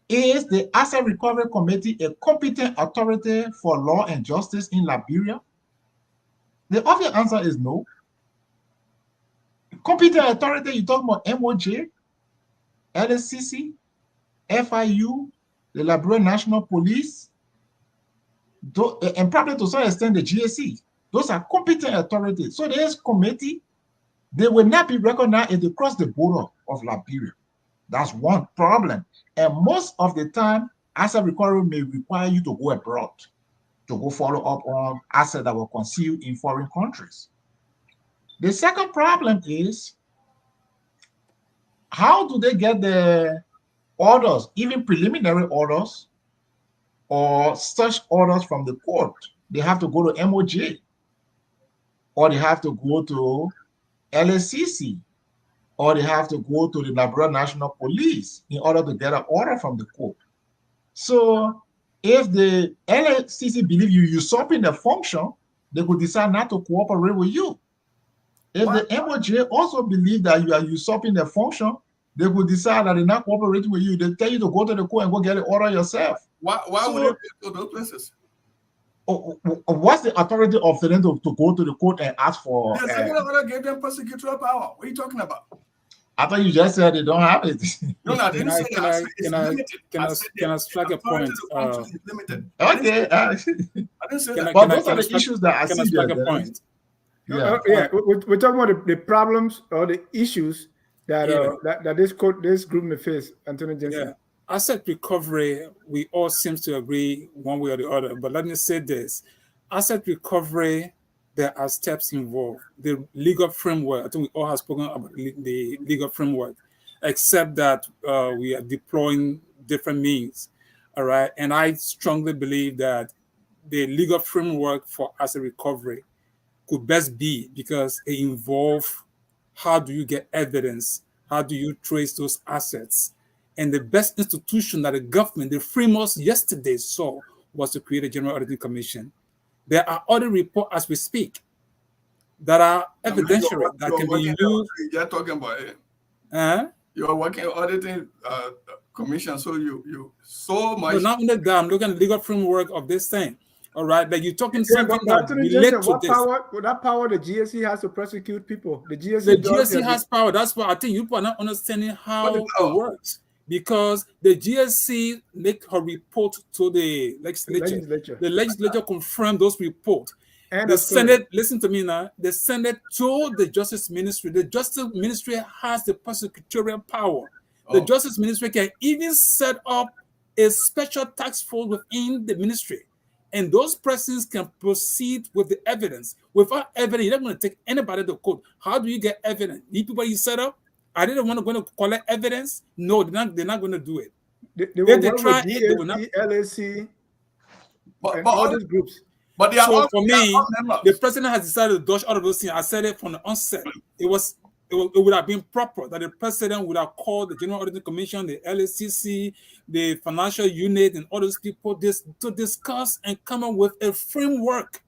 Is the Asset Recovery Committee a competent authority for law and justice in Liberia? The obvious answer is no. Competent authority, you talk about MOJ, LSCC, FIU, the Liberia National Police, and probably to some extent the GSC. Those are competent authorities. So this committee, they will not be recognized if they cross the border of Liberia. That's one problem. And most of the time, asset recovery may require you to go abroad to go follow up on assets that were concealed in foreign countries. The second problem is, how do they get the orders, even preliminary orders or such orders from the court? They have to go to MOJ, or they have to go to LSCC, or they have to go to the Liberia National Police in order to get an order from the court. So if the LSCC believe you usurping the function, they could decide not to cooperate with you. If the MOJ also believe that you are usurping the function, they could decide that they're not cooperating with you. They tell you to go to the court and go get an order yourself. Why would they go to those places? What's the authority of them to go to the court and ask for? The second order gave them prosecutorial power. What are you talking about? I thought you just said they don't have it. No, I didn't say that. Can I strike a point? Limited. Okay. I didn't say that. But those are the issues that I see. Can I strike a point? Yeah, we're talking about the problems or the issues that that this group may face, Anthony Jensen. Yeah. Asset recovery, we all seem to agree one way or the other. But let me say this: asset recovery, there are steps involved. The legal framework, I think we all have spoken about the legal framework, except that we are deploying different means. All right, and I strongly believe that the legal framework for asset recovery could best be, because it involves how do you get evidence, how do you trace those assets. And the best institution that the government, the framers yesterday saw, was to create a General Auditing Commission. There are other reports as we speak that are evidentiary that can be used. You're talking about it. You're working auditing commission, so you so much. No, not only that, I'm looking at the legal framework of this thing. All right, like you're talking something that relates to this. What power the GSC has to prosecute people? The GSC has power. That's why I think you are not understanding how it works. Because the GSC make her report to the legislature. The legislature confirmed those reports. And the Senate, listen to me now, the Senate told the Justice Ministry, the Justice Ministry has the prosecutorial power. The Justice Ministry can even set up a special task force within the ministry. And those persons can proceed with the evidence. Without evidence, you're not going to take anybody to court. How do you get evidence? Need people you set up? I didn't want to go to collect evidence. No, they're not going to do it. They try it, they will not. LSC, and all these groups. But so for me, the president has decided to dodge all of those things. I said it from the onset. It would have been proper that the president would have called the General Auditing Commission, the LSCC, the financial unit, and all those people to discuss and come up with a framework.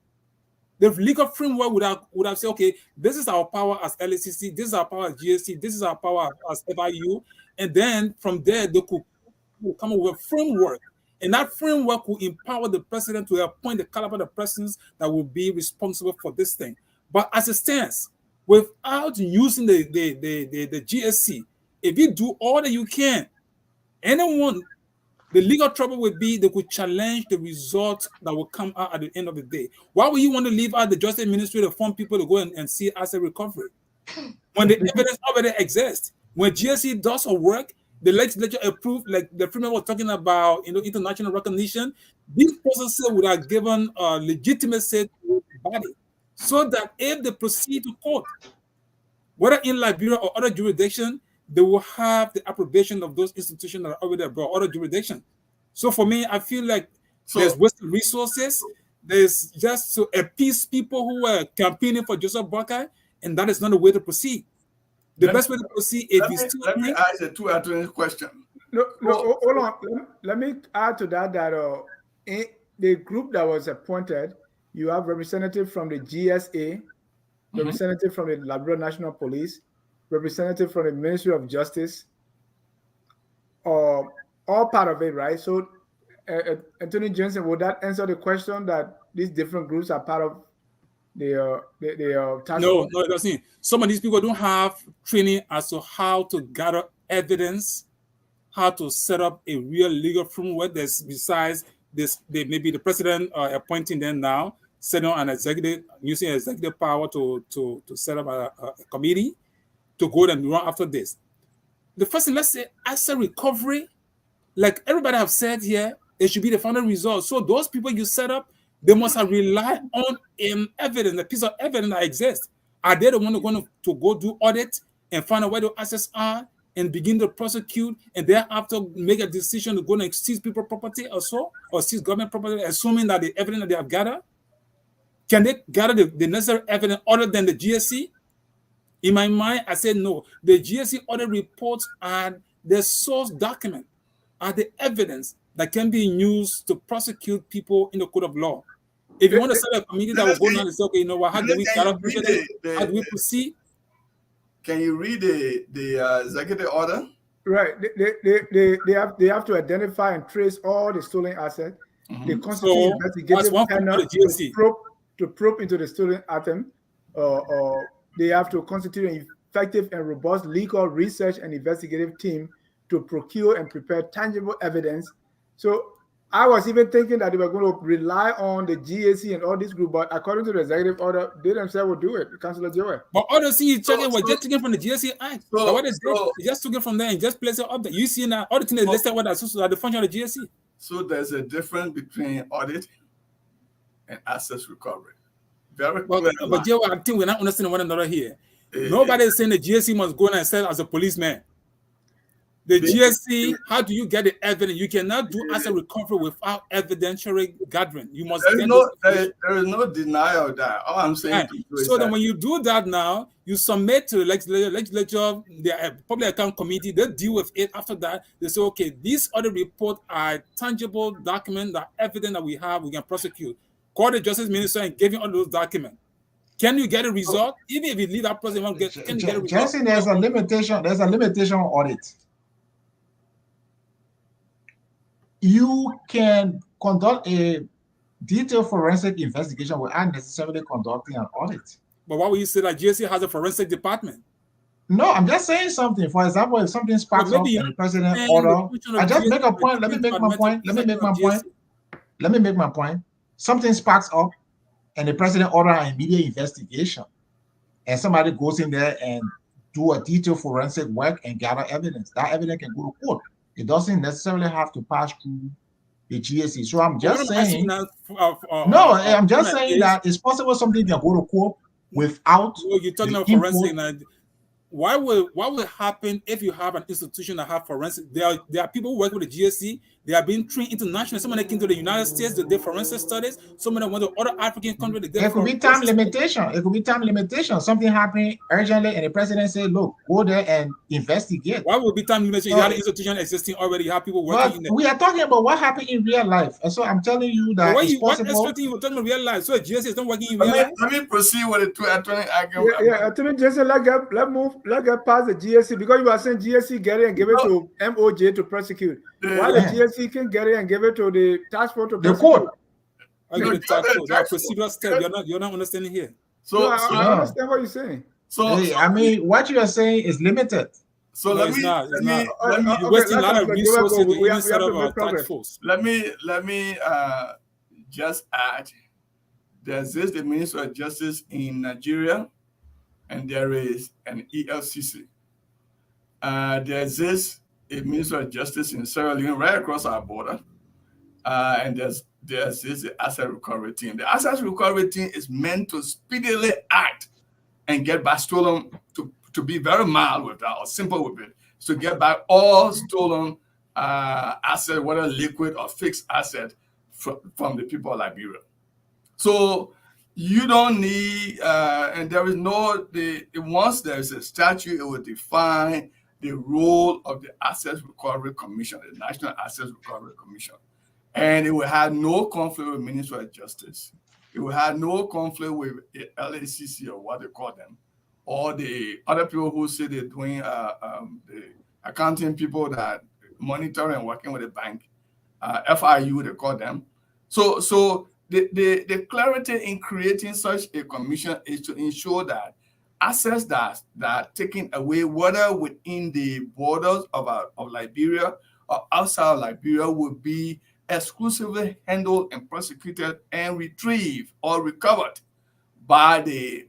The legal framework would have said, okay, this is our power as LSCC, this is our power as GSC, this is our power as FIU, and then from there they could come up with a framework, and that framework will empower the president to appoint the caliber of persons that will be responsible for this thing. But as it stands, without using the GSC, if you do all that you can, the legal trouble would be they could challenge the result that will come out at the end of the day. Why would you want to leave out the Justice Ministry to form people to go and see asset recovery when the evidence already exists? When GSC does her work, the legislature approved, like the Freeman was talking about, international recognition. These processes would have given legitimacy to the body, so that if they proceed to court, whether in Liberia or other jurisdictions, they will have the approbation of those institutions that are already abroad, other jurisdictions. So for me, I feel like there's wasted resources. There's just to appease people who are campaigning for Joseph Boakai, and that is not the way to proceed. The best way to proceed is let me ask a two question. No, hold on. Let me add to that in the group that was appointed, you have representative from the GSA, representative from the Liberia National Police, representative from the Ministry of Justice, all part of it, right? So, Anthony Jensen, would that answer the question that these different groups are part of task No, force? no, it doesn't. Some of these people don't have training as to how to gather evidence, how to set up a real legal framework. There's besides this, maybe the president appointing them now, setting up an executive, using executive power to set up a committee to go and run after this. The first thing, let's say, asset recovery, like everybody have said here, it should be the final result. So those people you set up, they must have relied on evidence, a piece of evidence that exists. Are they the one going to go do audit and find out where the assets are and begin to prosecute and thereafter make a decision to go and seize people property or so, or seize government property, assuming that the evidence that they have gathered? Can they gather the necessary evidence other than the GSC? In my mind, I said no. The GSC audit reports are the source document, are the evidence that can be used to prosecute people in the court of law. If you want to set a committee that will go down and say, okay, you know what, how do we gather evidence? How do we proceed? Can you read the executive order? Right. They have to identify and trace all the stolen assets. They constitute investigative panel to probe into the stolen item. They have to constitute an effective and robust legal research and investigative team to procure and prepare tangible evidence. So I was even thinking that they were going to rely on the GAC and all this group, but according to the executive order, they themselves will do it, Councillor Jayweh. But all the things you were just taken from the GSC Act. So what is they just took it from there and just place it up there. You see now, all the things they listed what are the function of the GSC. So there's a difference between audit and assets recovery. Very clear. But Jayweh, I think we're not understanding one another here. Nobody is saying the GSC must go and serve as a policeman. The GSC, how do you get the evidence? You cannot do asset recovery without evidentiary gathering. You must there is no denial of that. All I'm saying to you is so then when you do that now, you submit to the legislature, the public account committee, they deal with it. After that, they say, okay, these other reports are tangible documents, that evidence that we have, we can prosecute. Call the justice minister and give you all those documents. Can you get a result? Even if you leave that person, can you get a result? Jensen, there's a limitation on audit. You can conduct a detailed forensic investigation without necessarily conducting an audit. But why would you say that GSC has a forensic department? No, I'm just saying something. For example, if something sparks up in the president order, I just make a point. Let me make my point. Something sparks up and the president order an immediate investigation. And somebody goes in there and do a detailed forensic work and gather evidence. That evidence can go to court. It doesn't necessarily have to pass through the GSC. So I'm just saying, I'm just saying that it's possible something can go to court without. You're talking about forensic. Why will happen if you have an institution that have forensic? There are people who work with the GSC. They are being trained internationally. Some of them came to the United States to do forensic studies. Some of them went to other African countries. It could be time limitation. It could be time limitation. Something happening urgently, and the president said, "Look, go there and investigate." Why would be time limitation? You have an institution existing already. You have people working in there. We are talking about what happened in real life, and so I'm telling you that it's possible. What you were talking about real life? So GSC is not working in real life. Let me proceed with the two attorney argument. Attorney Jensen, let's get past the GSC, because you are saying GSC get it and give it to MOJ to prosecute. Why the GSC can get it and give it to the task force to prosecute? The court. There are procedural steps. You're not understanding here. So I understand what you're saying. So I mean, what you are saying is limited. So no, you're wasting a lot of resources to even set up a task force. Let me just add. There's the Minister of Justice in Nigeria, and there is an EFCC. There's a Minister of Justice in Sierra Leone, right across our border, and there's this asset recovery team. The asset recovery team is meant to speedily act and get back stolen, to be very mild with that or simple with it, to get back all stolen asset, whether liquid or fixed asset, from the people of Liberia. So you don't need, and there is once there's a statute, it will define the role of the Assets Recovery Commission, the National Assets Recovery Commission. And it will have no conflict with Ministry of Justice. It will have no conflict with the LACC, or what they call them, or the other people who say they're doing the accounting people that monitor and working with the bank, FIU, they call them. So the clarity in creating such a commission is to ensure that assets that are taken away, whether within the borders of Liberia or outside Liberia, will be exclusively handled and prosecuted and retrieved or recovered by the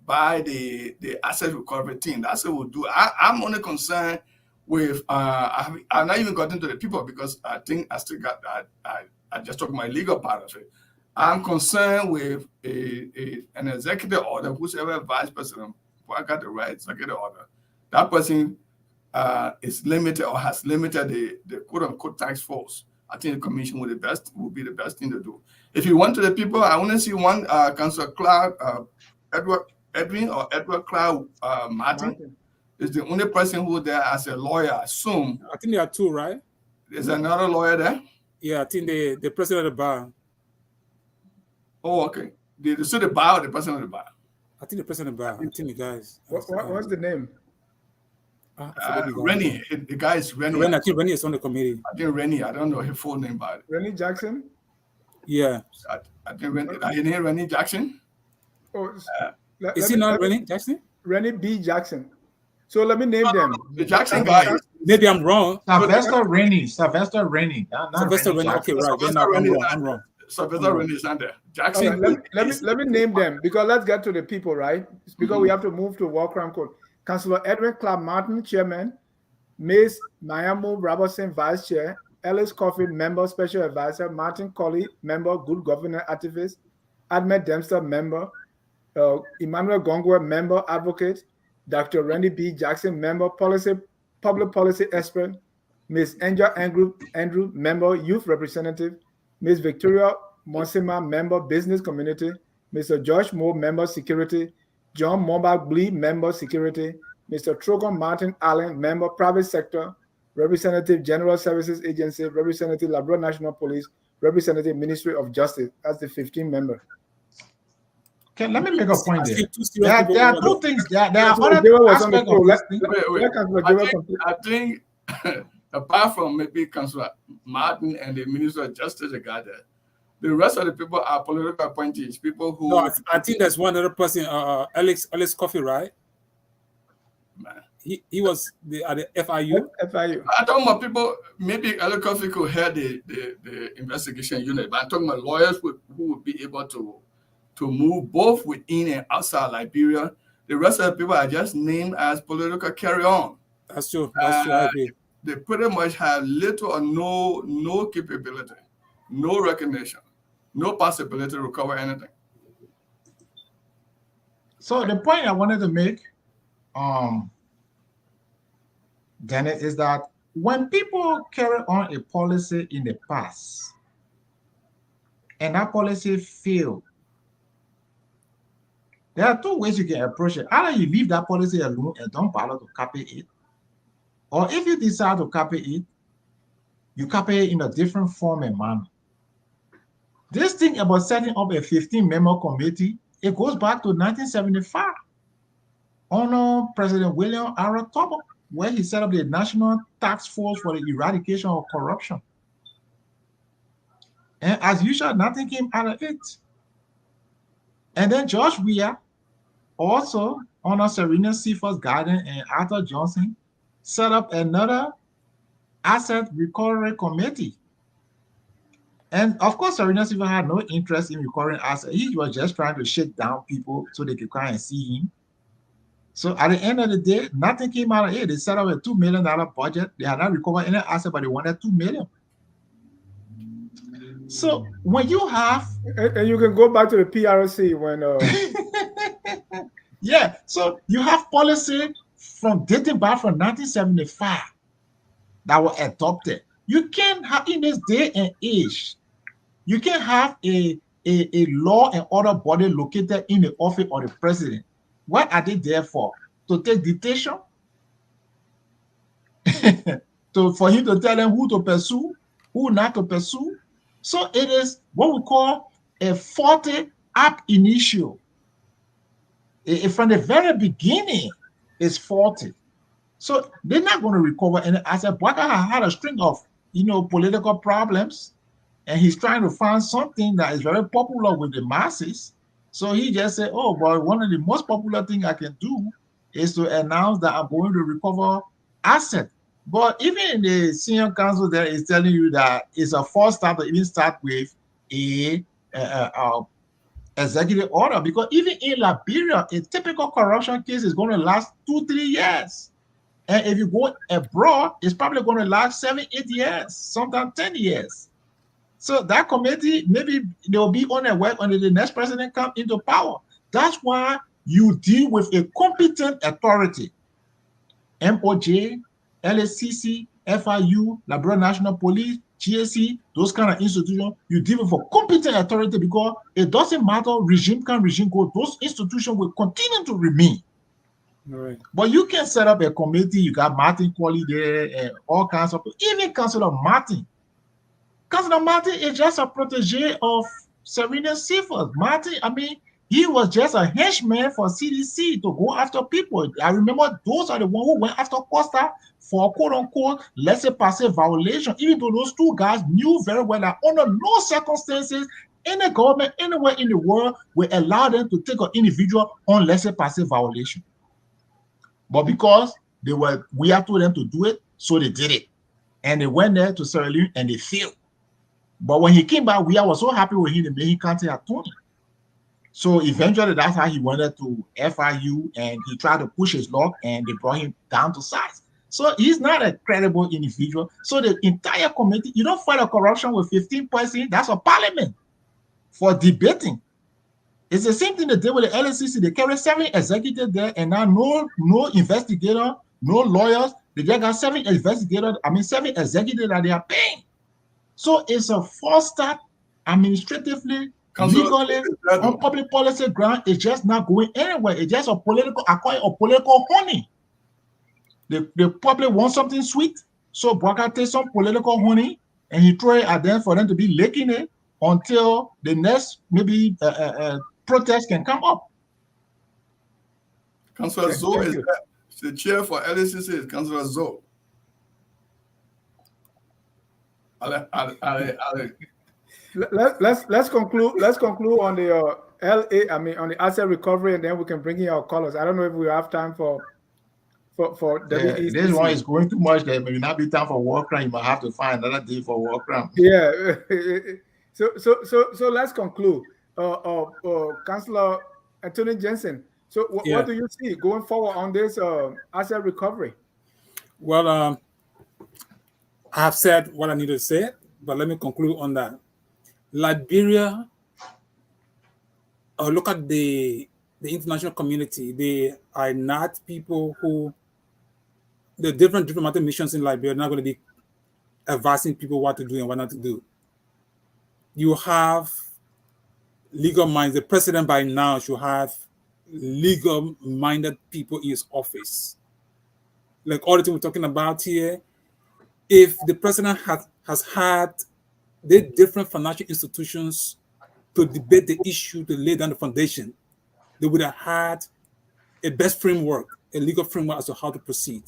asset recovery team. That's what we'll do. I'm only concerned with I've not even gotten to the people, because I think I still got I just talked my legal part of it. I'm concerned with an executive order, whoever vice president, I got the right executive order, that person is limited or has limited the quote unquote task force. I think the commission would be the best thing to do. If you went to the people, I want to see one Councillor Cllr, Edwin Cllr Martin is the only person who there as a lawyer. I assume. I think there are two, right? Is another lawyer there? Yeah, I think the president of the bar. Oh, okay. The bar or the president of the bar? I think the president of the bar. I think the guys. What's the name? Rennie. The guy is Rennie. I think Rennie is on the committee. I think Rennie. I don't know his full name, but Rennie Jackson? Yeah. I think Rennie. His name Rennie Jackson? Oh, is he not Rennie Jackson? Rennie B. Jackson. So let me name them. The Jackson guy. Maybe I'm wrong. Sylvester Rennie. Sylvester Rennie. Okay, right. Then I'm wrong. Sylvester Rennie is under Jackson. Let me name them, because let's get to the people, right? It's because we have to move to War Crime Code. Councillor Edwin Cllr Martin, Chairman. Ms. Mayamu Robertson, Vice Chair. Ellis Coffin, Member, Special Advisor. Martin Colley, Member, Good Governance Activist. Ahmed Dempster, Member. Emmanuel Gongwe, Member, Advocate. Dr. Randy B. Jackson, Member, Public Policy Expert. Ms. Angel Andrew, Member, Youth Representative. Ms. Victoria Monsima, Member, Business Community. Mr. Josh Moore, Member, Security. John Mombach Blee, Member, Security. Mr. Trogon Martin Allen, Member, Private Sector. Representative, General Services Agency. Representative, Labrador National Police. Representative, Ministry of Justice. That's the 15 member. Okay, let me make a point there. There are two things. There are other aspects of this thing. I think apart from maybe Councillor Martin and the Minister of Justice, the rest of the people are political appointees, people who... No, I think there's one other person, Alex Coffey, right? Man. He was at the FIU. I'm talking about people, maybe Alex Coffey could head the investigation unit, but I'm talking about lawyers who would be able to move both within and outside Liberia. The rest of the people are just named as political carry-on. That's true. That's true. I agree. They pretty much have little or no capability, no recognition, no possibility to recover anything. So the point I wanted to make, Janet, is that when people carry on a policy in the past and that policy failed, there are two ways you can approach it. Either you leave that policy alone and don't bother to copy it, or if you decide to copy it, you copy it in a different form and manner. This thing about setting up a 15-member committee, it goes back to 1975 under President William R. Tubman, where he set up the National Task Force for the Eradication of Corruption. And as usual, nothing came out of it. And then George Weah, also under Serena Seaforth's guidance and Arthur Johnson, set up another asset recovery committee. And of course, Serena Seaforth had no interest in recovering assets. He was just trying to shake down people so they could come and see him. So at the end of the day, nothing came out of it. They set up a $2 million budget. They had not recovered any asset, but they wanted $2 million. So when you have... And you can go back to the PRC when... Yeah, so you have policy from dating back from 1975 that were adopted. You can't have, in this day and age, you can have a law and order body located in the office of the president. What are they there for? To take dictation? For him to tell them who to pursue, who not to pursue? So it is what we call a faulty ab initio. From the very beginning, it's faulty. So they're not going to recover any asset. Baka had a string of, political problems. and he's trying to find something that is very popular with the masses. So he just said, oh, but one of the most popular things I can do is to announce that I'm going to recover assets. But even in the senior council there is telling you that it's a false start to even start with a executive order, because even in Liberia, a typical corruption case is going to last 2-3 years. And if you go abroad, it's probably going to last 7-8 years, sometimes 10 years. So that committee, maybe they'll be on their work until the next president comes into power. That's why you deal with a competent authority. MOJ, LSCC, FIU, Liberia National Police, GSC, those kind of institutions, you deal with a competent authority, because it doesn't matter regime can regime go, those institutions will continue to remain. Right. But you can set up a committee. You got Martin Colley there and all kinds of people. Even Councillor Martin. Councillor Martin is just a protege of Serena Seaford. Martin, I mean, he was just a henchman for CDC to go after people. I remember those are the ones who went after Costa for quote-unquote laissez-passer violation, even though those two guys knew very well that under no circumstances any government anywhere in the world will allow them to take an individual on laissez-passer violation. But because we have told them to do it, so they did it. And they went there to Sierra Leone and they failed. But when he came back, we was so happy with him, they made him county attorney. So eventually that's how he went to FIU, and he tried to push his luck, and they brought him down to size. So he's not a credible individual. So the entire committee, you don't fight a corruption with 15 persons, that's a parliament for debating. It's the same thing they did with the LSCC. They carry 7 executives there, and now no investigator, no lawyers. They just got 7 investigators, 7 executives that they are paying. So it's a false start administratively, legally, on public policy ground. It's just not going anywhere. It's just a political honey. The public want something sweet, so Bwaka takes some political honey and he throw it at them for them to be licking it until the next maybe protest can come up. Councillor Zoe is the chair for LSCC is Councillor Zoe. Let's conclude on the on the asset recovery, and then we can bring in our callers. I don't know if we have time for this one is going too much. There may not be time for war crime. You might have to find another day for war crime. Yeah. So let's conclude. Councillor Atty Jensen. So what do you see going forward on this asset recovery? Well, I have said what I need to say, but let me conclude on that. Liberia, look at the international community. They are not people who, the different diplomatic missions in Liberia are not going to be advising people what to do and what not to do. You have legal minds. The president by now should have legal-minded people in his office. Like all the things we're talking about here, if the president has had the different financial institutions to debate the issue, to lay down the foundation, they would have had a best framework, a legal framework as to how to proceed.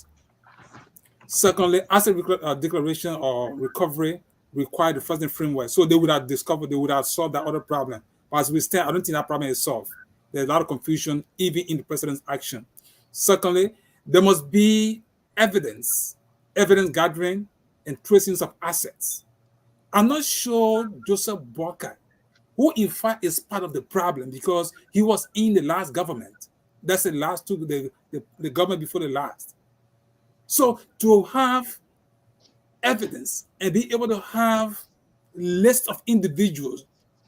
Secondly, asset declaration or recovery required the first framework. So they would have solved that other problem. But as we stand, I don't think that problem is solved. There's a lot of confusion, even in the president's action. Secondly, there must be evidence gathering and tracings of assets. I'm not sure Joseph Boakai, who in fact is part of the problem because he was in the last government. That's the last two, the government before the last. So to have evidence and be able to have list of individuals,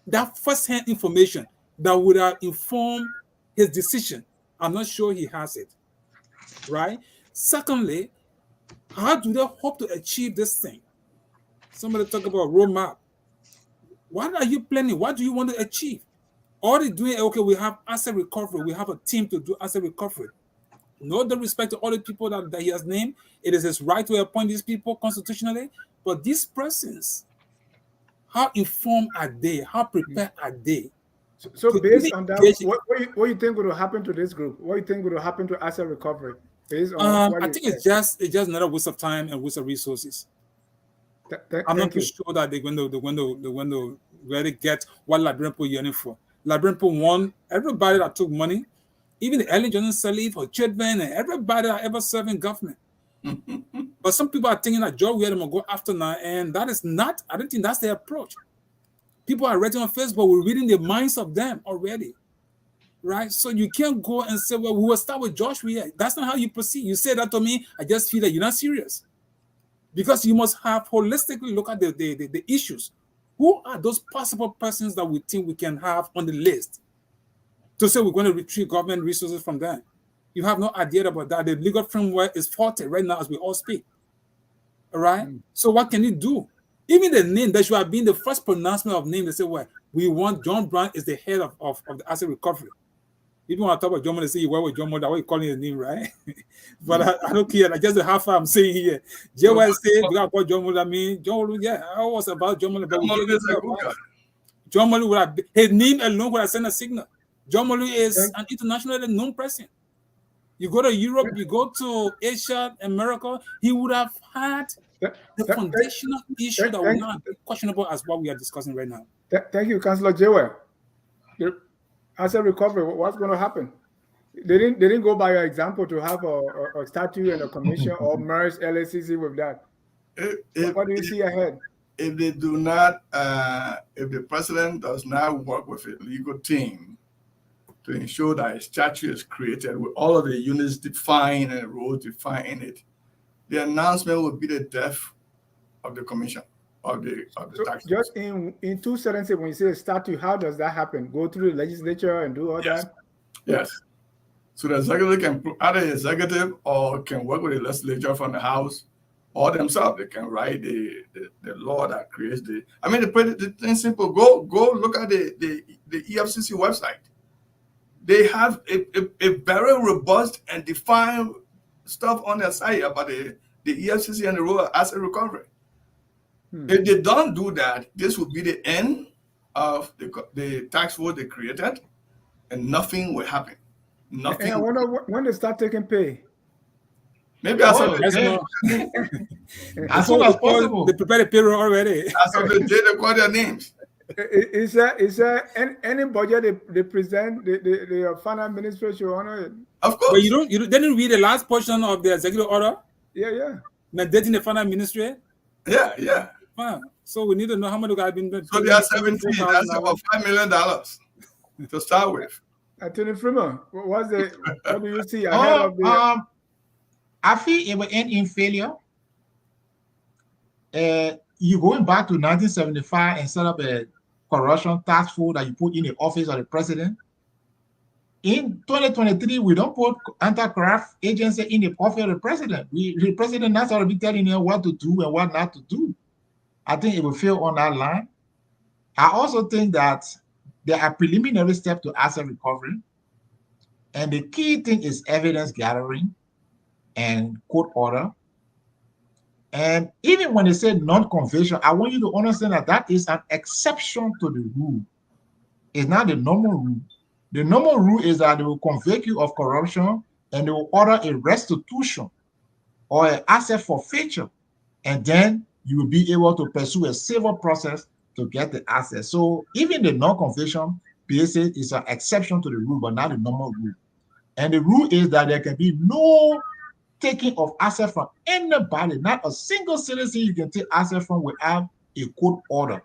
that first-hand information that would have informed his decision, I'm not sure he has it, right? Secondly, how do they hope to achieve this thing? Somebody talk about roadmap. What are you planning? What do you want to achieve? All they're doing, okay, we have asset recovery. We have a team to do asset recovery. No disrespect to all the people that he has named. It is his right to appoint these people constitutionally. But these persons, how informed are they? How prepared are they? So based on that, what do you think will happen to this group? What do you think will happen to asset recovery? Based on I think it's just another waste of time and waste of resources. I'm not Thank too you. sure that they're going to really get what Liberian people yearning for. Liberian people want everybody that took money, even the early Johnson Sirleaf or children and everybody that ever served in government. But some people are thinking that Jayweh will go after now, and that is not. I don't think that's their approach. People are writing on Facebook. We're reading the minds of them already, right? So you can't go and say, "Well, we will start with Jayweh." That's not how you proceed. You say that to me, I just feel that you're not serious, because you must have holistically look at the issues. Who are those possible persons that we think we can have on the list to say we're going to retrieve government resources from them? You have no idea about that. The legal framework is faulty right now as we all speak. All right. So what can you do? Even the name, that should have been the first pronouncement of name. They say, well, we want John Brown is the head of the asset recovery. People want to talk about John Brown, they say you work with John Brown, that's what you're calling his name, right? But I don't care. That's just how far I'm saying here. Jayweh said, we got to call John Brown. I mean, John Brown, yeah, I was about John Brown, but John Brown would have, his name alone would have sent a signal. John Brown is an internationally known person. You go to Europe, you go to Asia, America, he would have had the foundational issue that will not be questionable as what we are discussing right now. Thank you, Councillor Jayweh. Asset recovery, what's going to happen? They didn't go by your example to have a statute and a commission or merge LACC with that. What do you see ahead? If they do not, if the president does not work with a legal team to ensure that a statute is created with all of the units defined and rules defined in it, the announcement will be the death of the commission of the tax. Just in 2 sentences, when you say a statute, how does that happen? Go through the legislature and do all that? Yes. So the executive can either executive or can work with the legislature from the House or themselves. They can write the law that creates the. I mean, the thing simple. Go look at the EFCC website. They have a very robust and defined stuff on their site about the EFCC and the role of asset recovery. If they don't do that, this will be the end of the tax force they created, and nothing will happen. Nothing. And I wonder when they start taking pay. Maybe as soon as soon as possible. They prepare the payroll already. As of the day they call their names. Is there any budget they present the finance ministry should honor it? Of course. But you didn't read the last portion of the executive order? Yeah. Mandating the finance ministry? Yeah. Wow. So we need to know how much have been. So they are 17. That's about $5 million to start with. Attorney Freeman, what do you see ahead of the? I feel it will end in failure. You going back to 1975 and set up a corruption task force that you put in the office of the president. In 2023, we don't put anti-corrupt agency in the office of the president. The president not going to be telling you what to do and what not to do. I think it will fail on that line. I also think that there are preliminary steps to asset recovery. And the key thing is evidence gathering and court order. And even when they say non-conviction, I want you to understand that that is an exception to the rule. It's not the normal rule. The normal rule is that they will convict you of corruption and they will order a restitution or an asset forfeiture. And then you will be able to pursue a civil process to get the asset. So even the non-conviction PSA is an exception to the rule, but not the normal rule. And the rule is that there can be no taking of asset from anybody, not a single citizen you can take asset from without a court order.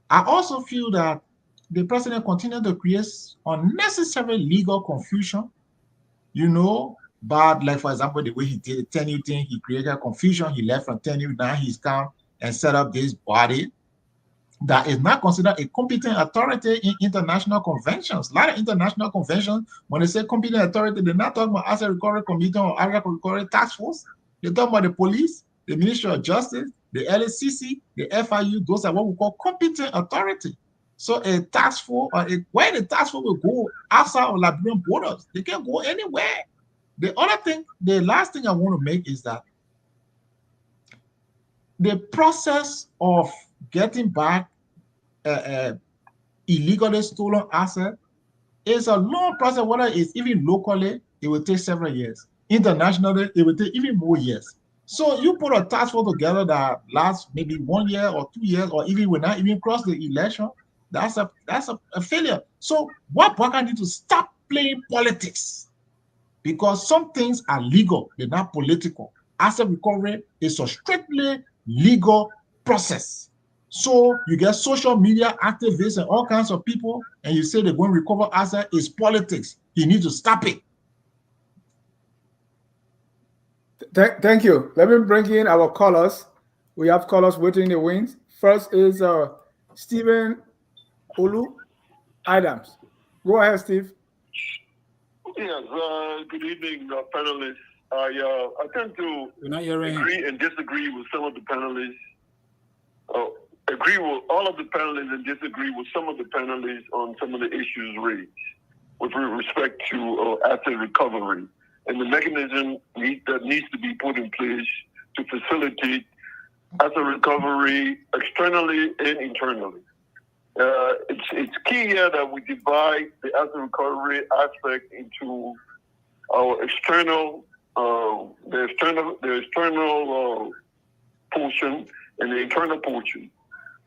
I also feel that the president continued to create unnecessary legal confusion, but like, for example, the way he did the tenure thing, he created confusion, he left from tenure, now he's come and set up this body that is not considered a competent authority in international conventions. A lot of international conventions, when they say competent authority, they're not talking about asset recovery committee or asset recovery task force. They're talking about the police, the Ministry of Justice, the LACC, the FIU. Those are what we call competent authority. So a task force, where the task force will go outside of Liberian borders, they can go anywhere. The other thing, the last thing I want to make is that the process of getting back illegally stolen asset is a long process. Whether it's even locally, it will take several years. Internationally, it will take even more years. So you put a task force together that lasts maybe 1 year or 2 years, or even will not even cross the election. That's a failure. So what Baka need to stop playing politics, because some things are legal, they're not political. Asset recovery is a strictly legal process. So you get social media activists and all kinds of people, and you say they're going to recover asset is politics. You need to stop it. Thank you. Let me bring in our callers. We have callers waiting in the wings. First is Stephen Olu Adams. Go ahead, Steve. Yes, good evening, panelists. I tend to We're not hearing him. agree and disagree with some of the panelists. Agree with all of the panelists and disagree with some of the panelists on some of the issues raised with respect to asset recovery and the mechanism that needs to be put in place to facilitate asset recovery externally and internally. It's key here that we divide the asset recovery aspect into our external portion and the internal portion.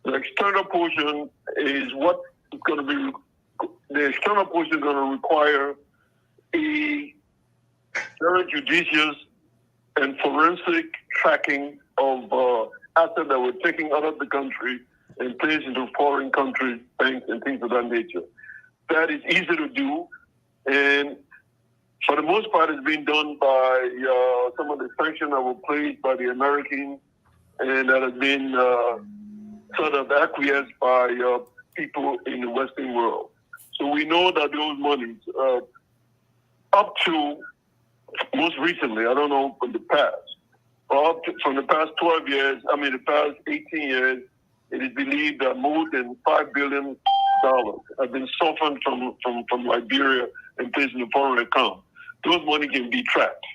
The external portion is what is going to be. The external portion is going to require a very judicious and forensic tracking of assets that were taken out of the country and placed into foreign countries, banks, and things of that nature. That is easy to do, and for the most part, it's being done by some of the sanctions that were placed by the Americans, and that has been sort of acquiesced by people in the Western world. So we know that those monies, up to most recently, I don't know from the past, from the past 12 years, the past 18 years, it is believed that more than $5 billion have been softened from Liberia and placed in a foreign account. Those money can be tracked.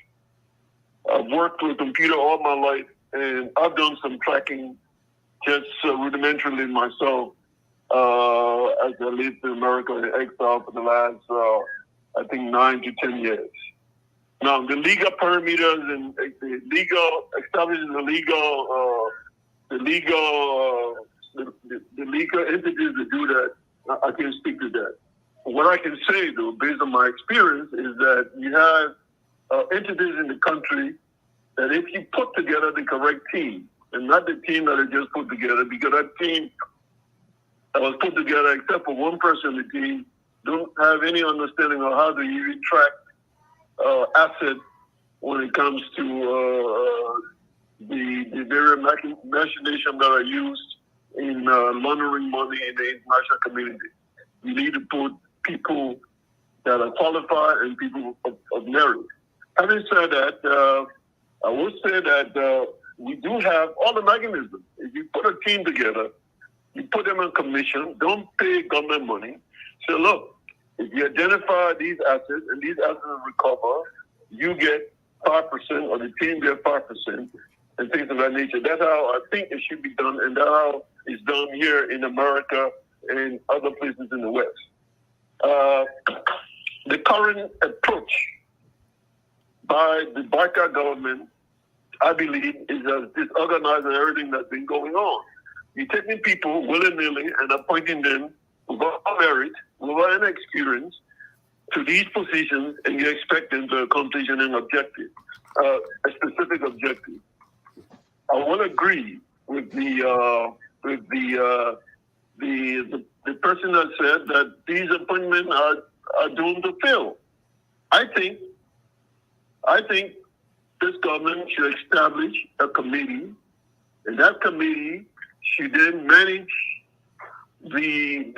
I've worked with a computer all my life, and I've done some tracking just rudimentarily myself as I lived in America in exile for the last, 9 to 10 years. Now, the legal parameters and the legal establishing the legal entities that do that, I can't speak to that. What I can say, though, based on my experience, is that you have entities in the country that if you put together the correct team, and not the team that I just put together, because that team that was put together, except for one person on the team, don't have any understanding of how to even track assets when it comes to the various machinations that are used in laundering money in the international community. You need to put people that are qualified and people of merit. Having said that, I will say that we do have all the mechanisms. If you put a team together, you put them on commission, don't pay government money. Say, look, if you identify these assets and these assets recover, you get 5% or the team get 5% and things of that nature. That's how I think it should be done, and that's how it's done here in America and other places in the West. The current approach by the Baka government, I believe, is as disorganized as everything that's been going on. You're taking people willy-nilly and appointing them without merit, without any experience, to these positions, and you expect them to accomplish an objective, a specific objective. I will agree with the person that said that these appointments are doomed to fail. I think this government should establish a committee, and that committee should then manage the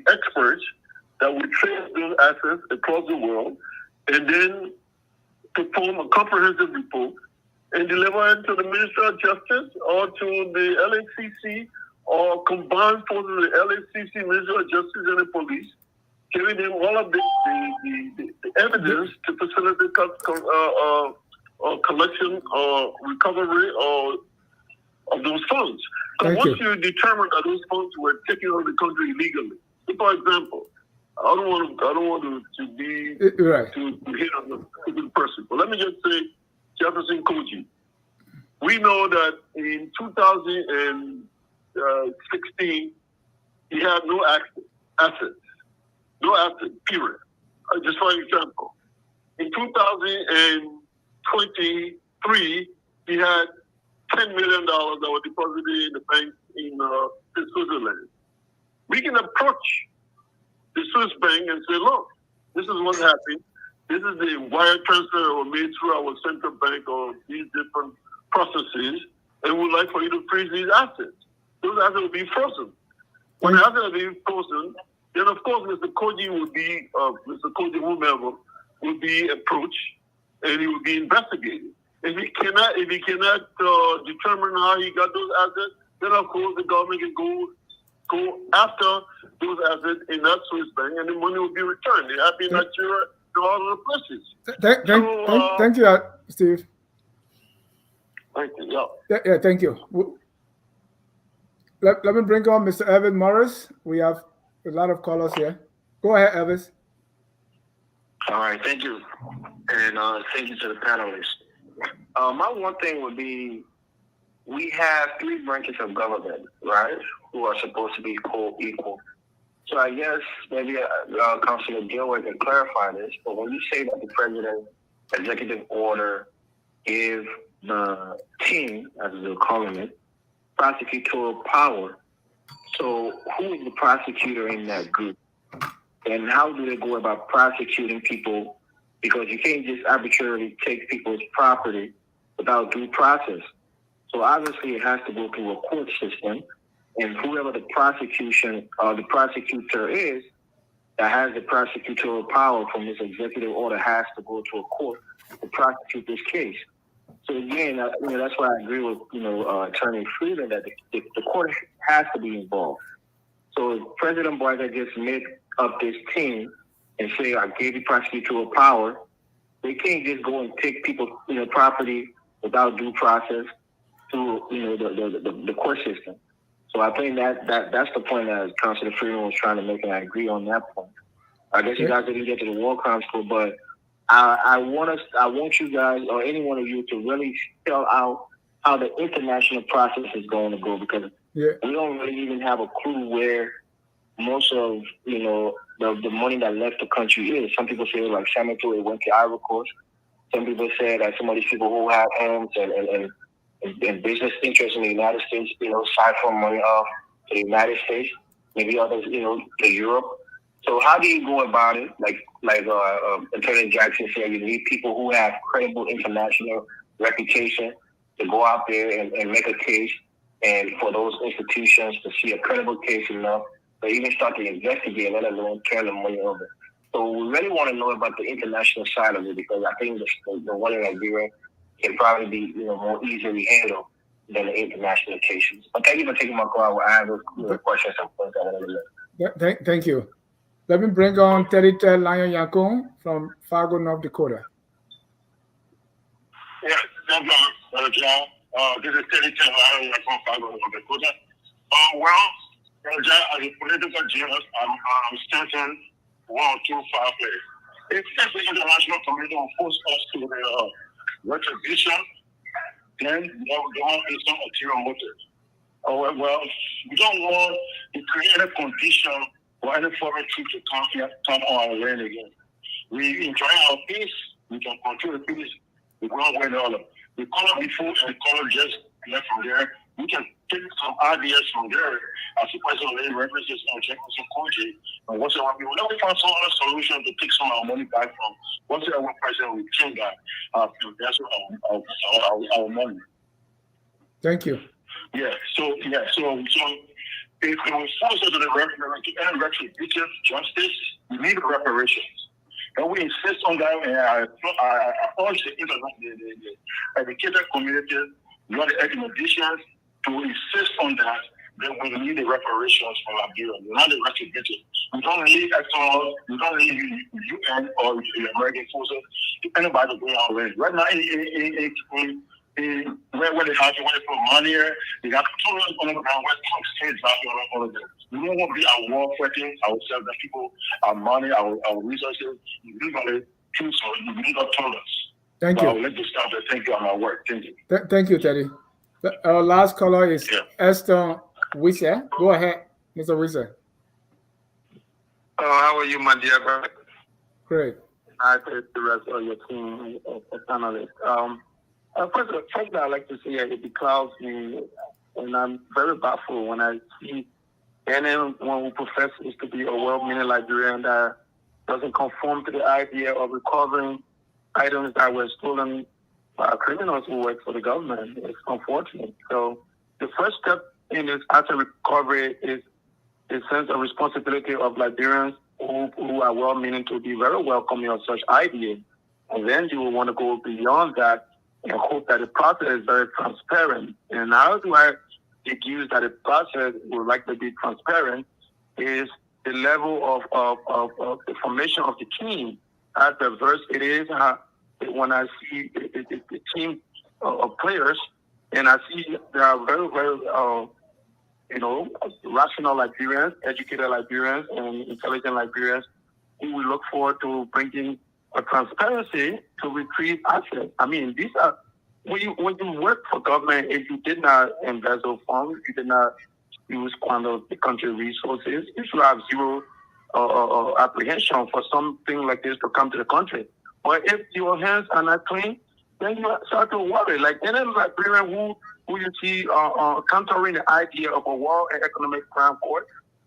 experts that will trace those assets across the world, and then to form a comprehensive report and deliver it to the Minister of Justice or to the LACC or combined forces of the LACC, Minister of Justice, and the police, giving them all of the evidence to facilitate collection or recovery of those funds. Because once you determine that those funds were taken out of the country illegally, so for example, I don't want to be right to hit on the person, but let me just say Jefferson Koji. We know that in 2016, he had no assets, period. Just for example, in 2023, he had $10 million that were deposited in the bank in Switzerland. We can approach the Swiss bank and say, look, this is what happened. This is the wire transfer that were made through our central bank or these different processes, and we'd like for you to freeze these assets. Those assets will be frozen. When the assets are being frozen, then of course Mr. Koji would be, Mr. Koji whomever, would be approached and he would be investigated. If he cannot determine how he got those assets, then of course the government can go after those assets in that Swiss bank, and the money will be returned. They have in Nigeria to all of the places. Thank you, Steve. Thank you. Yeah, thank you. Let me bring on Mr. Evan Morris. We have a lot of callers here. Go ahead, Elvis. All right, thank you. And thank you to the panelists. My one thing would be, we have 3 branches of government, right, who are supposed to be co-equal. So I guess maybe Councilor Jayweh can clarify this, but when you say that the president executive order gave the team, as they're calling it, prosecutorial power, so who is the prosecutor in that group? And how do they go about prosecuting people? Because you can't just arbitrarily take people's property without due process. So obviously it has to go through a court system, and whoever the prosecutor is that has the prosecutorial power from this executive order has to go to a court to prosecute this case. So again, that's why I agree with Attorney Freeman that the court has to be involved. So if President Boyka just make up this team and say, I gave you prosecutorial power, they can't just go and take people's property without due process through the court system. So I think that's the point that Councilor Freeman was trying to make, and I agree on that point. I guess you guys didn't get to the war council, but I want you guys, or any one of you, to really spell out how the international process is going to go, because we don't really even have a clue where most of the money that left the country is. Some people say like Samato, it went to Ivory Coast. Some people say that some of these people who have homes and business interests in the United States, siphon money off to the United States, maybe others, to Europe. So how do you go about it? Like Attorney Jackson said, you need people who have credible international reputation to go out there and make a case, and for those institutions to see a credible case enough to even start to investigate, let alone turn the money over. So we really want to know about the international side of it, because I think the one in Liberia can probably be more easily handled than the international cases. But thank you for taking my call. I have questions and points I want to make. Thank you. Let me bring on Teddy Ted Lion Yankon from Fargo, North Dakota. Yeah, thank you, John. This is Teddy Ted Lion Yankon from Fargo, North Dakota. As a political genius, I'm starting 1 or 2 fireplace. If the international community will force us to retribution, then there will be some ulterior motive. Well, we don't want to create a condition for any foreign troop to come on our land again. We enjoy our peace, we can control the peace, we won't win all of it. The color before and the color just left from there. We can take some ideas from there. As a person references on Jefferson Koji, and whatsoever we will find some other solution to take some of our money back from whatsoever person we think that that's our money. Thank you. So if we force it to the retributive justice, we need reparations. And we insist on that, and I urge the educated community, not the academicians, to insist on that. Then we need the reparations from Liberia, not the retributive. We don't need external, we don't need UN or the American forces, anybody going our way. Right now, where they have to put money here, they got total on the ground where Trump states out on all of them. We don't want to be at war fighting ourselves, the people, our money, our resources. You need to choose, so you need to tell us. Thank I'll you. let you stop there. Thank you on my work. Thank you. Thank you, Teddy. Our last caller is Yeah. Esther Wisse. Go ahead, Mr. Wisse. How are you, my dear brother? Great. I thank the rest of your team of panelists. First, I'd like to say it clouds me, and I'm very baffled when I see anyone who professes to be a well-meaning Liberian that doesn't conform to the idea of recovering items that were stolen by criminals who work for the government. It's unfortunate. So the first step in this asset recovery is a sense of responsibility of Liberians who are well-meaning to be very welcoming of such ideas. And then you will want to go beyond that and hope that the process is very transparent. And how do I deduce that the process will likely be transparent is the level of the formation of the team, how diverse it is. When I see the team of players, and I see there are very, very, rational Liberians, educated Liberians, and intelligent Liberians who will look forward to bringing a transparency to retrieve assets. I mean, these are, when you work for government, if you did not embezzle funds, you did not squander the country resources, you should have zero apprehension for something like this to come to the country. But if your hands are not clean, then you start to worry. Like any Liberian who you see countering the idea of a war and economic crime court,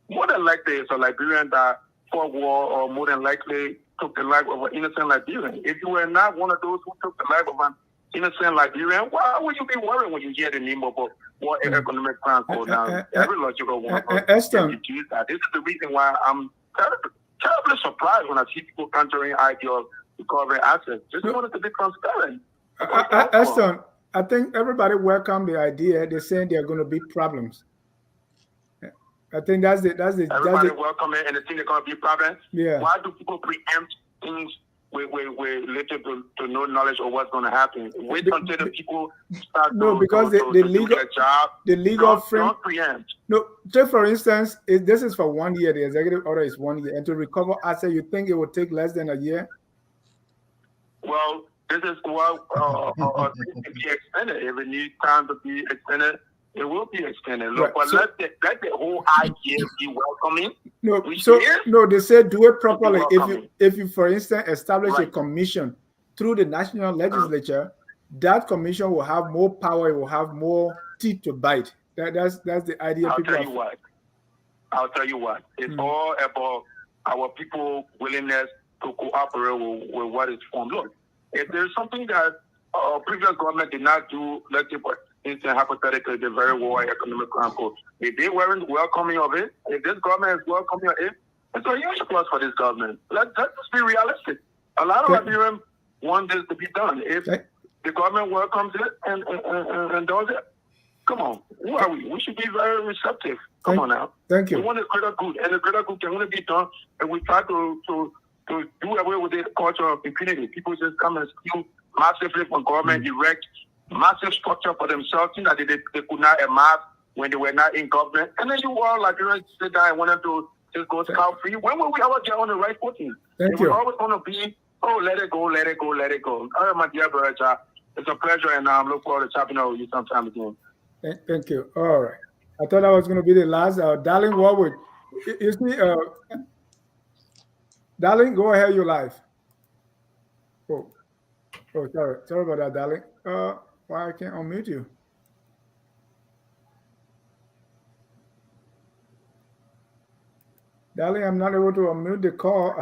more than likely it's a Liberian that fought war, or more than likely took the life of an innocent Liberian. If you were not one of those who took the life of an innocent Liberian, why would you be worried when you hear the name of a war and economic crime court? Now, every logical one deduce that. This is the reason why I'm terribly surprised when I see people countering idea of recovering assets. Just wanted to be transparent. Eston, I think everybody welcomed the idea. They're saying there are going to be problems. I think that's everybody welcome it, and the thing they're going to be problems. Yeah. Why do people preempt things with little to no knowledge of what's going to happen? Wait until the people start because the legal do their job. The legal frame. Don't preempt. No, take for instance, this is for 1 year. The executive order is 1 year, and to recover assets, you think it would take less than a year? Well, this is what it can be extended. If it needs time to be extended, it will be extended. Look, but let the whole idea be welcoming. No, they say do it properly. If you, for instance, establish a commission through the national legislature, that commission will have more power. It will have more teeth to bite. That's the idea. I'll tell you what. It's all about our people willingness to cooperate with what is formed. Look, if there's something that previous government did not do, let's say for instance, hypothetically, the very war economic crime code, if they weren't welcoming of it, if this government is welcoming of it, it's a huge plus for this government. Let's be realistic. A lot of Liberians want this to be done. If the government welcomes it and does it, come on, who are we? We should be very receptive. Come on now. Thank you. We want a greater good, and the greater good can only be done, and we try to do away with the culture of impunity. People just come and steal massively from government, erect massive structure for themselves, that they could not amass when they were not in government. And then you all Liberians sit down and wanted to just go scot-free. When will we ever get on the right footing? We're always going to be, let it go, let it go, let it go. All right, my dear brother, it's a pleasure, and I'm looking forward to chopping up with you sometime again. Thank you. All right. I thought that was going to be the last. Darling, what would you see? Darling, go ahead. You're live. Oh, sorry about that, darling. Why I can't unmute you? Darling, I'm not able to unmute the call.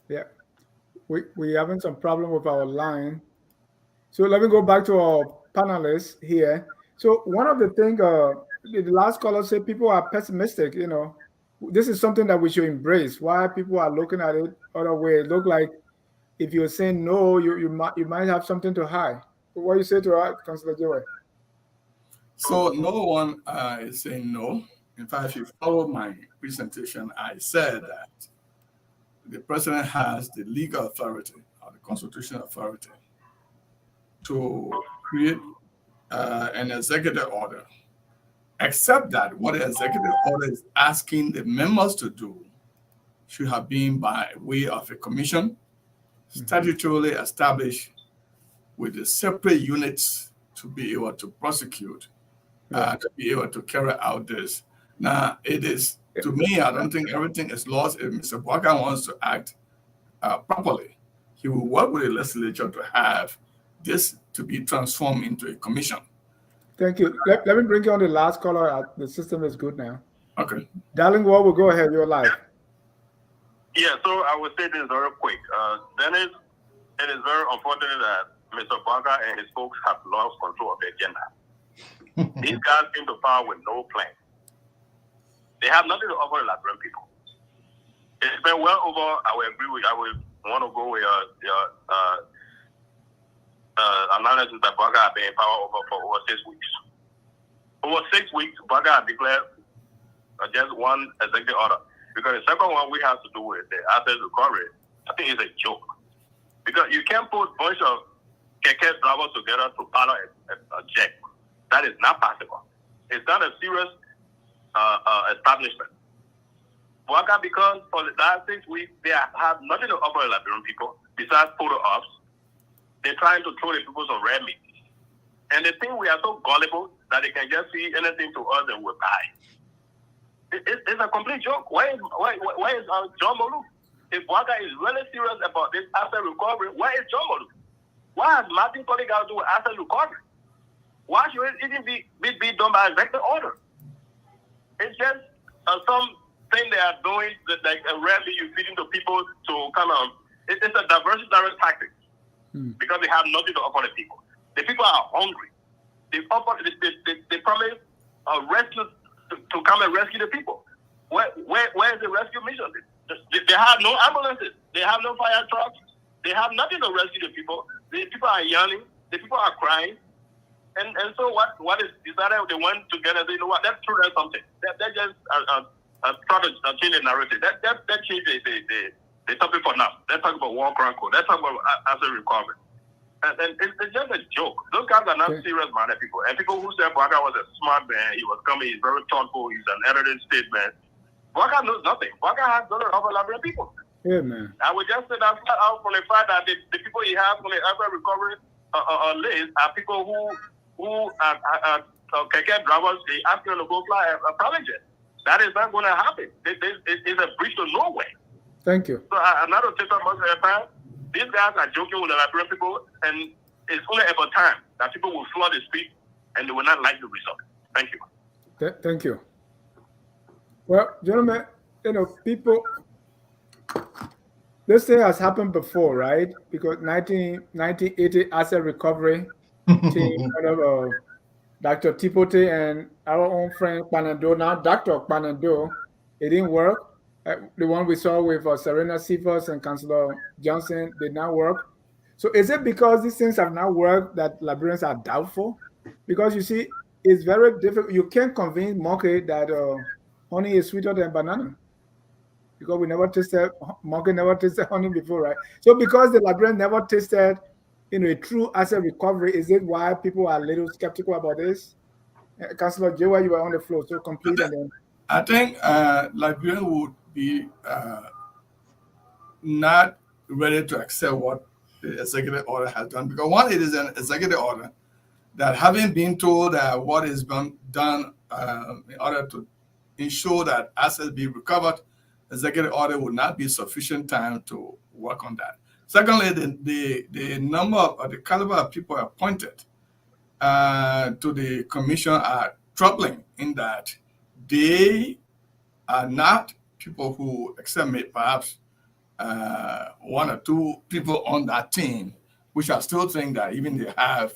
Yeah, we having some problem with our line. So let me go back to our panelists here. So one of the things the last caller said, people are pessimistic. This is something that we should embrace. Why people are looking at it other way? It look like if you're saying no, you might have something to hide. What do you say to that, Councillor Jayweh? So no one is saying no. In fact, if you follow my presentation, I said that the president has the legal authority or the constitutional authority to create an executive order, except that what the executive order is asking the members to do should have been by way of a commission, statutorily established with the separate units to be able to prosecute, to be able to carry out this. Now, it is, to me, I don't think everything is lost. If Mr. Walker wants to act properly, he will work with the legislature to have this to be transformed into a commission. Thank you. Let me bring you on the last caller. The system is good now. Okay. Darling, what will go ahead? You're live. Yeah, so I will say this very quick. Dennis, it is very unfortunate that Mr. Barker and his folks have lost control of the agenda. These guys came to power with no plan. They have nothing to offer the Liberian people. It's been well over, I will agree with, I will want to go with your analysis that Barker has been in power for over 6 weeks. Over 6 weeks, Barker has declared just one executive order. Because the second one we have to do with the asset recovery, I think it's a joke. Because you can't put a bunch of Cllr drivers together to pilot a jet. That is not possible. It's not a serious establishment. Waka, because for the last 6 weeks, they have nothing to offer the Liberian people besides photo ops. They're trying to throw the people some red meat. And they think we are so gullible that they can just see anything to us and we'll buy. It's a complete joke. Why is John Molu? If Waka is really serious about this asset recovery, where is John Molu? Why has Martin Colley got to do with asset recovery? Why should it even be done by executive order? It's just something they are doing that, like, rarely you feed into people to kind of, it's a diversionary tactic because they have nothing to offer the people. The people are hungry. They promise a rescue to come and rescue the people. Where is the rescue mission? They have no ambulances. They have no fire trucks. They have nothing to rescue the people. The people are yelling. The people are crying. And so what is decided? They went together. You know what? Let's throw them something. They just try to change the narrative. That change the topic for now. Let's talk about war chronicle. Let's talk about asset recovery. And it's just a joke. Those guys are not serious-minded people. And people who said Waka was a smart man, he was coming, he's very thoughtful, he's an edited statement. Waka knows nothing. Waka has nothing to offer Liberian people. Yeah, man. I would just say that flat out from the fact that the people he has on the asset recovery list are people who are Cllr drivers. They ask them to go fly a private jet. That is not going to happen. It's a bridge to nowhere. Thank you. So I'm not going to take up much of their time. These guys are joking with the Liberian people, and it's only about time that people will flood the street and they will not like the result. Thank you. Thank you. Well, gentlemen, people, this thing has happened before, right? Because 1980 asset recovery team, Dr. Tipote and our own friend Panando, now Dr. Panando, it didn't work. The one we saw with Serena Sivas and Councillor Jensen did not work. So is it because these things have not worked that Liberians are doubtful? Because you see, it's very difficult. You can't convince Monkey that honey is sweeter than banana. Because Monkey never tasted honey before, right? So because the Liberians never tasted, a true asset recovery, is it why people are a little skeptical about this? Councillor Jayweh, you were on the floor, so complete. I think Liberians would be not ready to accept what the executive order has done, because one, it is an executive order that, having been told that what is being done in order to ensure that assets be recovered, executive order would not be sufficient time to work on that. Secondly, the number of the caliber of people appointed to the commission are troubling in that they are not people who, except perhaps one or two people on that team, which I still think that even they have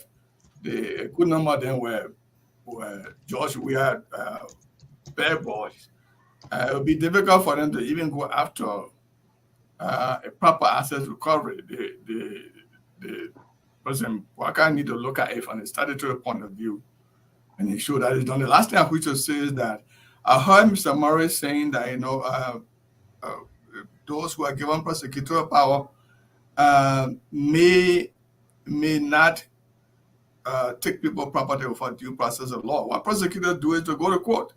a good number of them were George, we had bad boys. It would be difficult for them to even go after a proper asset recovery. The President Waka need to look at it from a statutory point of view and ensure that it's done. The last thing I wish to say is that I heard Mr. Murray saying that those who are given prosecutorial power may not take people's property without due process of law. What prosecutors do is to go to court.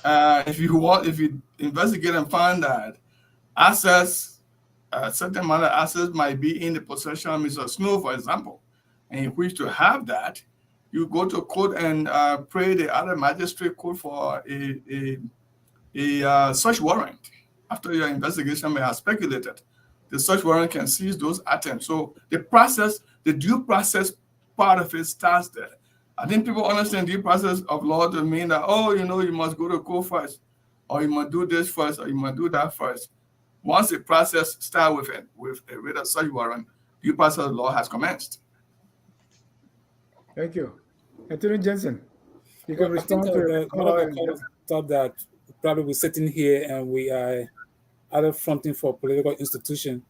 If you investigate and find that assets, a certain amount of assets might be in the possession of Mr. Snow, for example, and you wish to have that, you go to court and pray the other magistrate court for a search warrant. After your investigation may have speculated, the search warrant can seize those items. So the process, the due process part of it starts there. I think people understand due process of law to mean that, oh, you know, you must go to court first, or you must do this first, or you must do that first. Once the process starts with a writ of search warrant, due process of law has commenced. Thank you. Attorney Jensen, you can Well, I think respond to one of the callers thought that probably we're sitting here and we are either fronting for a political institution,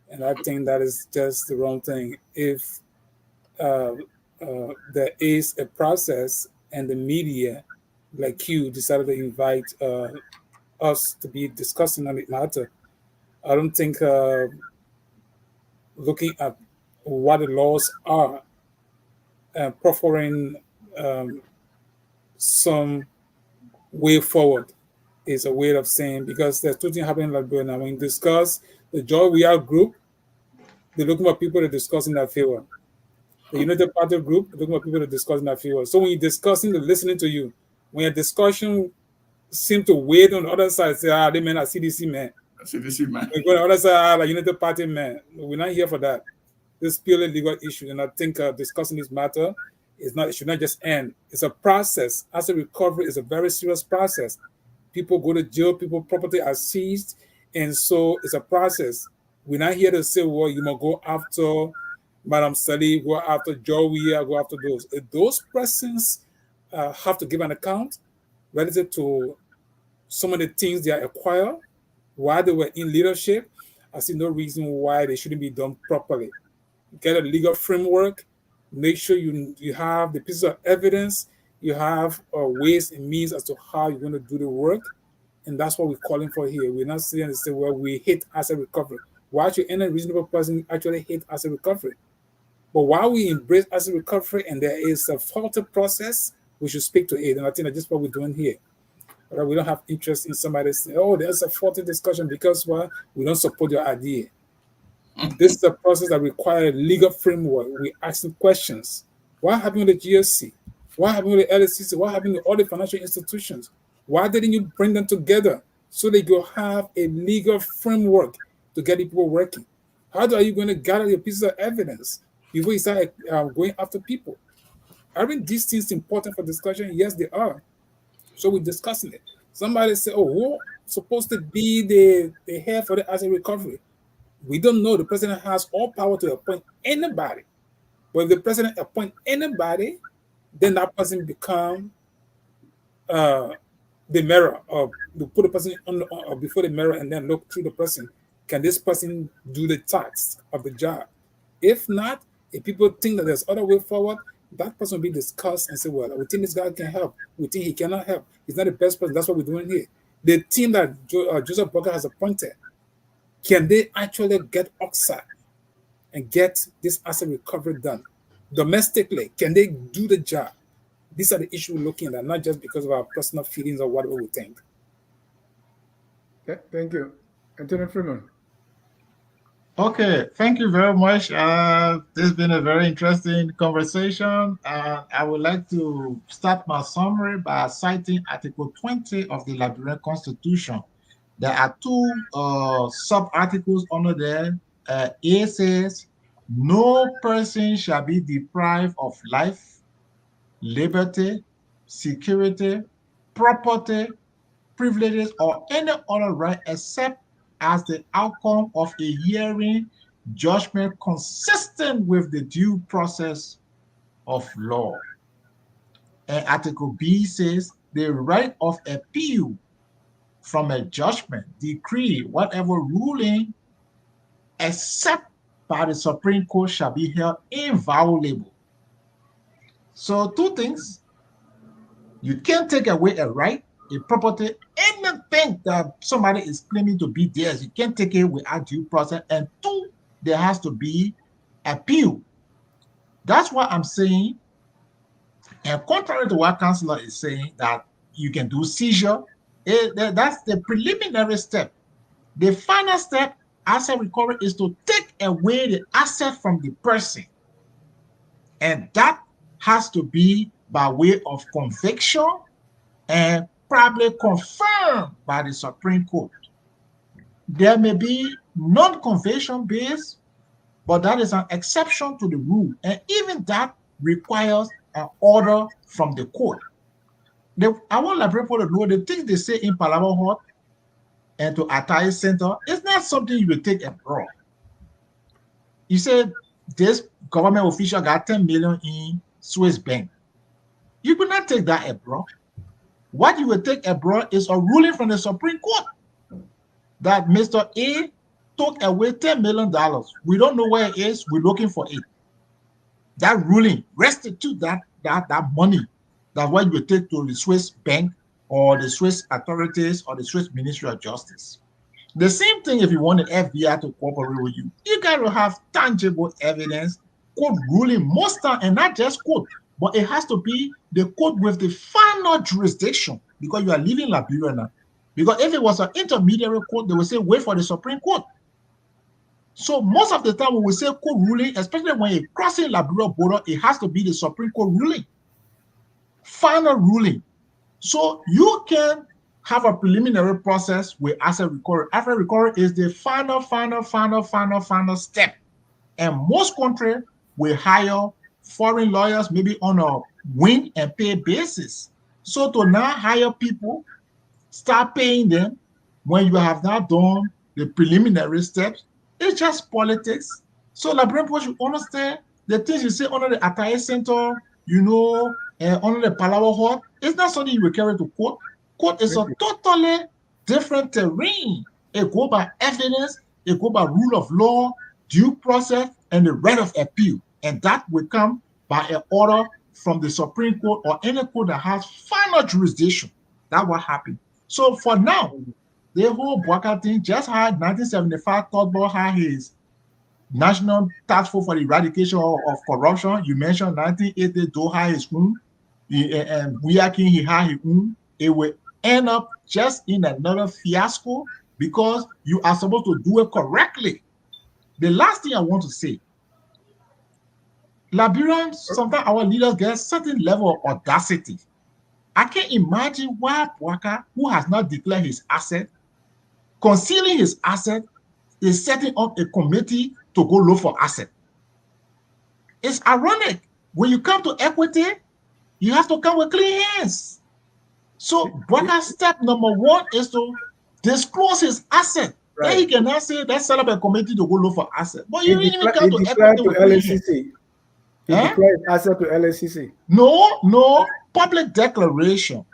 and I think that is just the wrong thing. If there is a process and the media, like you, decided to invite us to be discussing on the matter, I don't think looking at what the laws are and proffering some way forward is a way of saying, because there's two things happening in Liberia now. When you discuss the Jayweh group, they're looking for people to discuss in their favor. The United Party group, they're looking for people to discuss in their favor. So when you're discussing, they're listening to you. When your discussion seems to wait on the other side, say, they men are CDC men. CDC man. We go on the other side, like United Party men. We're not here for that. This is purely legal issue, and I think discussing this matter it should not just end. It's a process. Asset recovery is a very serious process. People go to jail, people's property are seized, and so it's a process. We're not here to say, well, you must go after Madam Sally, go after Jayweh, go after those. If those persons have to give an account relative to some of the things they acquire while they were in leadership, I see no reason why they shouldn't be done properly. Get a legal framework, make sure you have the pieces of evidence, you have ways and means as to how you're going to do the work, and that's what we're calling for here. We're not sitting and say, well, we hate asset recovery. Why should any reasonable person actually hate asset recovery? But while we embrace asset recovery and there is a faulty process, we should speak to it, and I think that's what we're doing here. We don't have interest in somebody saying, oh, there's a faulty discussion because, well, we don't support your idea. This is a process that requires legal framework. We're asking questions. What happened with the GSC? What happened with the LSCC? What happened with all the financial institutions? Why didn't you bring them together so that you have a legal framework to get people working? How are you going to gather your pieces of evidence before you start going after people? Aren't these things important for discussion? Yes, they are. So we're discussing it. Somebody say, oh, who's supposed to be the head for the asset recovery? We don't know. The president has all power to appoint anybody. But if the president appoint anybody, then that person become the mirror, or to put the person on before the mirror and then look through the person. Can this person do the task of the job? If not, if people think that there's other way forward, that person will be discussed and say, well, we think this guy can help. We think he cannot help. He's not the best person. That's what we're doing here. The team that Joseph Boca has appointed, can they actually get oxide and get this asset recovery done? Domestically, can they do the job? These are the issues we're looking at, not just because of our personal feelings or whatever we think. Okay, thank you. Attorney Freeman. Okay, thank you very much. This has been a very interesting conversation. I would like to start my summary by citing Article 20 of the Liberian Constitution. There are two sub-articles under there. A says, no person shall be deprived of life, liberty, security, property, privileges, or any other right except as the outcome of a hearing, judgment consistent with the due process of law. And Article B says the right of appeal from a judgment, decree, whatever ruling, except by the Supreme Court shall be held inviolable. So two things: you can't take away a right, a property, anything that somebody is claiming to be theirs, you can't take it without due process. And two, there has to be appeal. That's what I'm saying. And contrary to what Councillor is saying, that you can do seizure, that's the preliminary step. The final step, asset recovery, is to take away the asset from the person. And that has to be by way of conviction and probably confirmed by the Supreme Court. There may be non-conviction based, but that is an exception to the rule. And even that requires an order from the court. I want Liberia to know the things they say in Parliament Hall and to Atty Center is not something you will take abroad. You said this government official got 10 million in Swiss bank. You could not take that abroad. What you will take abroad is a ruling from the Supreme Court that Mr. A took away $10 million. We don't know where it is. We're looking for it. That ruling restitute that money. That's what you will take to the Swiss bank or the Swiss authorities or the Swiss Ministry of Justice. The same thing if you want the FBI to cooperate with you. You got to have tangible evidence, court ruling most time, and not just court, but it has to be the court with the final jurisdiction because you are leaving Liberia now. Because if it was an intermediary court, they would say, wait for the Supreme Court. So most of the time when we say court ruling, especially when you're crossing Liberia border, it has to be the Supreme Court ruling. Final ruling. So you can have a preliminary process with asset recovery. Asset recovery is the final step. And most countries will hire foreign lawyers maybe on a win and pay basis. So to now hire people, start paying them when you have not done the preliminary steps, it's just politics. So Liberian people should understand the things you say under the Atty Center, under the Palawa Hall, it's not something you will carry to court. Court is a totally different terrain. It goes by evidence, it goes by rule of law, due process, and the right of appeal. And that will come by an order from the Supreme Court or any court that has final jurisdiction. That's what happened. So for now, the whole Bwaka thing, just how 1975 Thoughtball had his National Task Force for the Eradication of Corruption. You mentioned 1980 Do had his own, and Weakin he had his own. It will end up just in another fiasco because you are supposed to do it correctly. The last thing I want to say, Liberians, sometimes our leaders get certain level of audacity. I can't imagine why Bwaka, who has not declared his asset, concealing his asset, is setting up a committee to go look for asset. It's ironic. When you come to equity, you have to come with clean hands. So Bwaka's step number one is to disclose his asset. Right. Then he cannot say, let's set up a committee to go look for asset. But you didn't even come to equity with LACC. He declared asset to LACC. No, public declaration.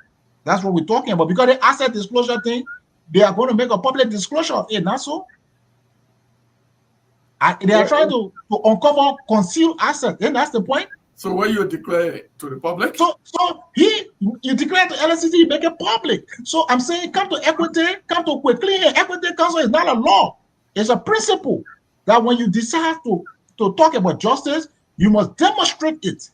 That's what we're talking about. Because the asset disclosure thing, they are going to make a public disclosure of it, not so? They are trying to uncover concealed asset. Then that's the point. So when you declare it to the public? So you declare to LSCC, you make it public. So I'm saying come to equity, come to quickly. Equity council is not a law. It's a principle that when you decide to talk about justice, you must demonstrate it.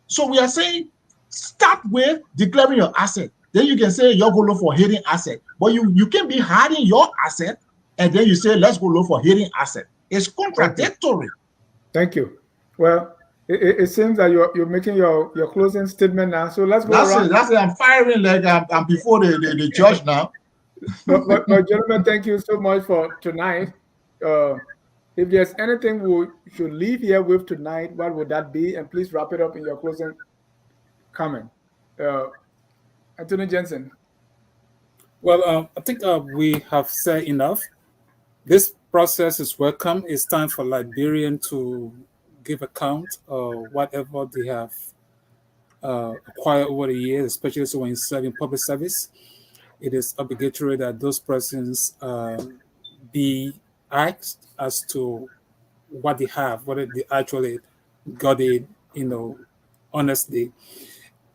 So we are saying start with declaring your asset. Then you can say you're going to look for hidden asset. But you can be hiding your asset and then you say, let's go look for hidden asset. It's contradictory. Thank you. Well, it seems that you're making your closing statement now. So let's go around. That's it. I'm firing like I'm before the judge now. but gentlemen, thank you so much for tonight. If there's anything we should leave here with tonight, what would that be? And please wrap it up in your closing comment. Attorney Jensen. Well, I think we have said enough. This process is welcome. It's time for Liberian to give account of whatever they have acquired over the years, especially so when serving public service. It is obligatory that those persons be asked as to what they have, whether they actually got it, honestly.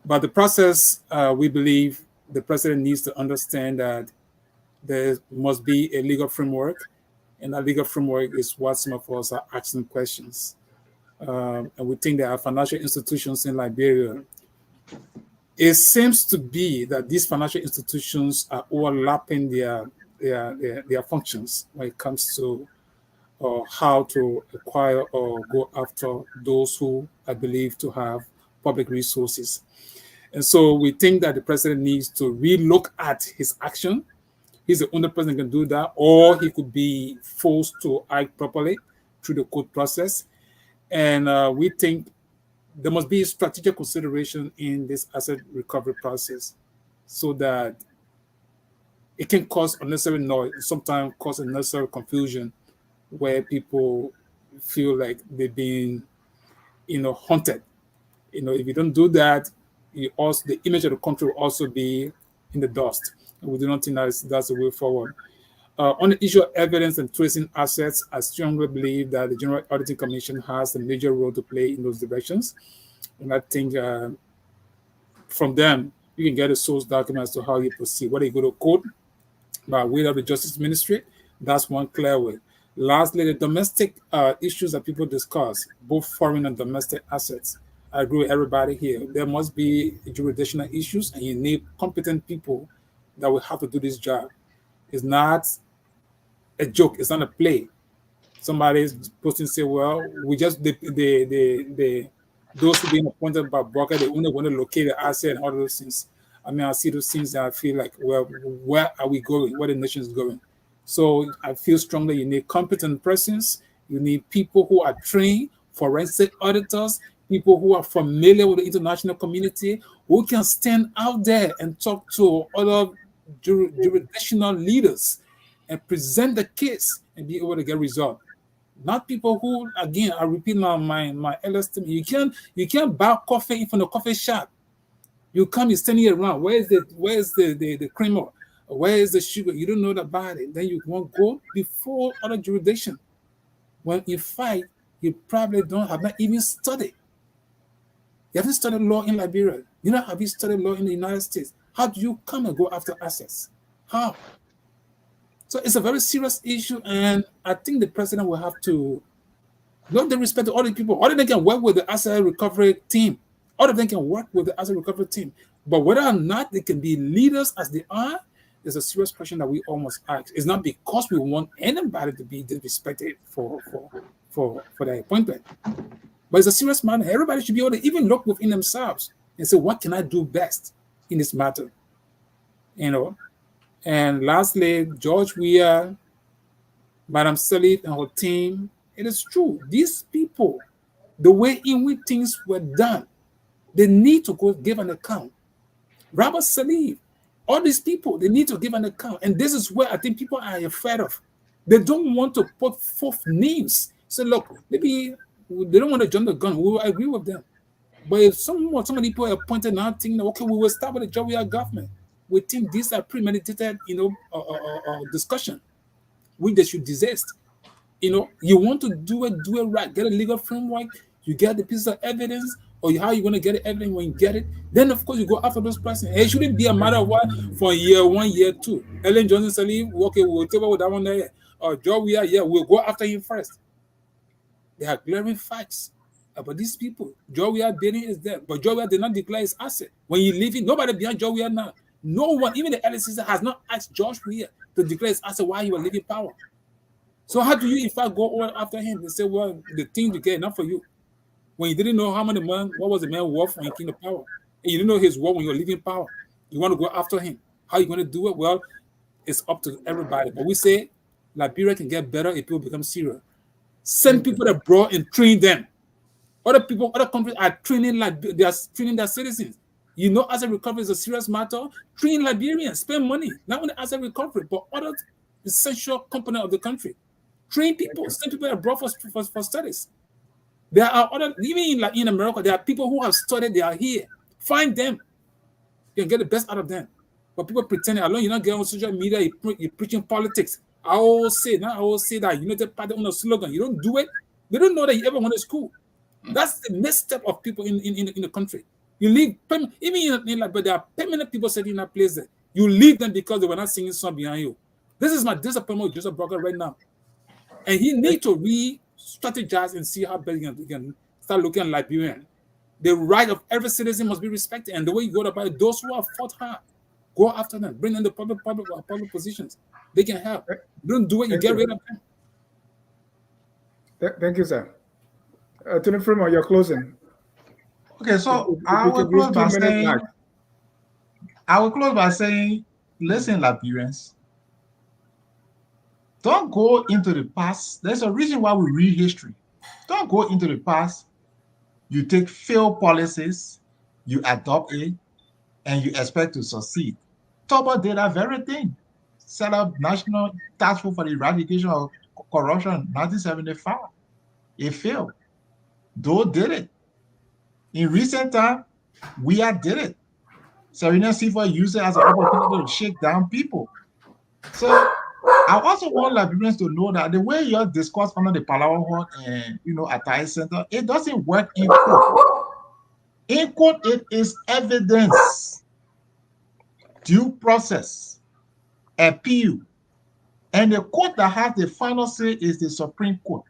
But the process, we believe the president needs to understand that there must be a legal framework, and that legal framework is what some of us are asking questions. And we think there are financial institutions in Liberia. It seems to be that these financial institutions are overlapping their their functions when it comes to how to acquire or go after those who are believed to have public resources. And so we think that the president needs to relook at his action. He's the only person who can do that, or he could be forced to act properly through the court process. And we think there must be strategic consideration in this asset recovery process so that it can cause unnecessary noise, sometimes cause unnecessary confusion where people feel like they're being, haunted. If you don't do that, the image of the country will also be in the dust. And we do not think that's the way forward. On the issue of evidence and tracing assets, I strongly believe that the General Auditing Commission has a major role to play in those directions. And I think from them, you can get a source document as to how you proceed. Whether you go to court by way of the Justice Ministry, that's one clear way. Lastly, the domestic issues that people discuss, both foreign and domestic assets. I agree with everybody here. There must be jurisdictional issues, and you need competent people that will have to do this job. It's not a joke. It's not a play. Somebody is supposed to say, well, we just those who being appointed by broker, they only want to locate the asset and all those things. I mean, I see those things and I feel like, well, where are we going? Where the nation is going? So I feel strongly you need competent persons. You need people who are trained, forensic auditors, people who are familiar with the international community, who can stand out there and talk to other jurisdictional leaders and present the case and be able to get resolved. Not people who, again, I repeat my elders to me, you can't buy coffee from the coffee shop. You come, you're standing around. Where's the creamer? Where is the sugar? You don't know about it. Then you won't go before other jurisdiction. When you fight, you probably have not even studied. You haven't studied law in Liberia. Have you studied law in the United States? How do you come and go after assets? How? So it's a very serious issue, and I think the president will have to, not the respect to all the people. All of them can work with the asset recovery team. All of them can work with the asset recovery team. But whether or not they can be leaders as they are, is a serious question that we all must ask. It's not because we want anybody to be disrespected for their appointment. But it's a serious matter. Everybody should be able to even look within themselves and say, what can I do best in this matter? And lastly, George Weah, Madam Salif and her team, it is true. These people, the way in which things were done, they need to go give an account. Robert Salif, all these people, they need to give an account. And this is where I think people are afraid of. They don't want to put forth names. So look, maybe they don't want to jump the gun. We will agree with them. But if some of the people are appointed now thinking, okay, we will start with the Jayweh government. We think these are premeditated, discussion, which they should desist. You want to do it right. Get a legal framework. You get the piece of evidence, or how you going to get the evidence when you get it. Then, of course, you go after those persons. It shouldn't be a matter of what for year 1, year 2. Ellen Johnson Salif, okay, we'll take over that one there. Or Jayweh, we'll go after him first. They are glaring facts about these people. Jayweh bidding is there, but Jayweh did not declare his asset. When you leave it, nobody behind Jayweh now. No one, even the LCC, has not asked George Weah to declare his asset while he was leaving power. So how do you, in fact, go over after him and say, well, the thing you get, not for you? When you didn't know what was the man worth when he came to power? And you didn't know his worth when you were leaving power. You want to go after him. How are you going to do it? Well, it's up to everybody. But we say Liberia can get better if people become serious. Send people abroad and train them. Other countries are training they are training their citizens. Asset recovery is a serious matter. Train Liberians, spend money, not only asset recovery, but other essential component of the country. Train people, send people abroad for studies. There are other, even in America, there are people who have studied, they are here. Find them. You can get the best out of them. But people pretending, alone, you're not getting on social media, you're preaching politics. I always say that United Party on a slogan. You don't do it, they don't know that you ever went to school. That's the misstep of people in the country. You leave, even in but there are permanent people sitting in that place there. You leave them because they were not singing song behind you. This is my disappointment with Joseph Brocker right now. And he needs to re-strategize and see how best he can start looking at Liberian. The right of every citizen must be respected. And the way you go about it, those who have fought hard, Go after them. Bring them to public positions. They can help. Don't do it. You Thank get you. rid of them. Thank you, sir. Attorney Freeman, you're closing. Okay, so If I you will could give close by 2 minutes saying, listen, Liberians, don't go into the past. There's a reason why we read history. Don't go into the past. You take failed policies, you adopt it, and you expect to succeed. Toba did that very thing. Set up National Task Force for the Eradication of Corruption in 1975. It failed. Doe did it. In recent time, we did it. Serena Sifa used it as an opportunity to shake down people. So I also want Liberians to know that the way you discuss under the Palawan Hall and Atty Center, it doesn't work in court. In court, it is evidence, due process, appeal, and the court that has the final say is the Supreme Court.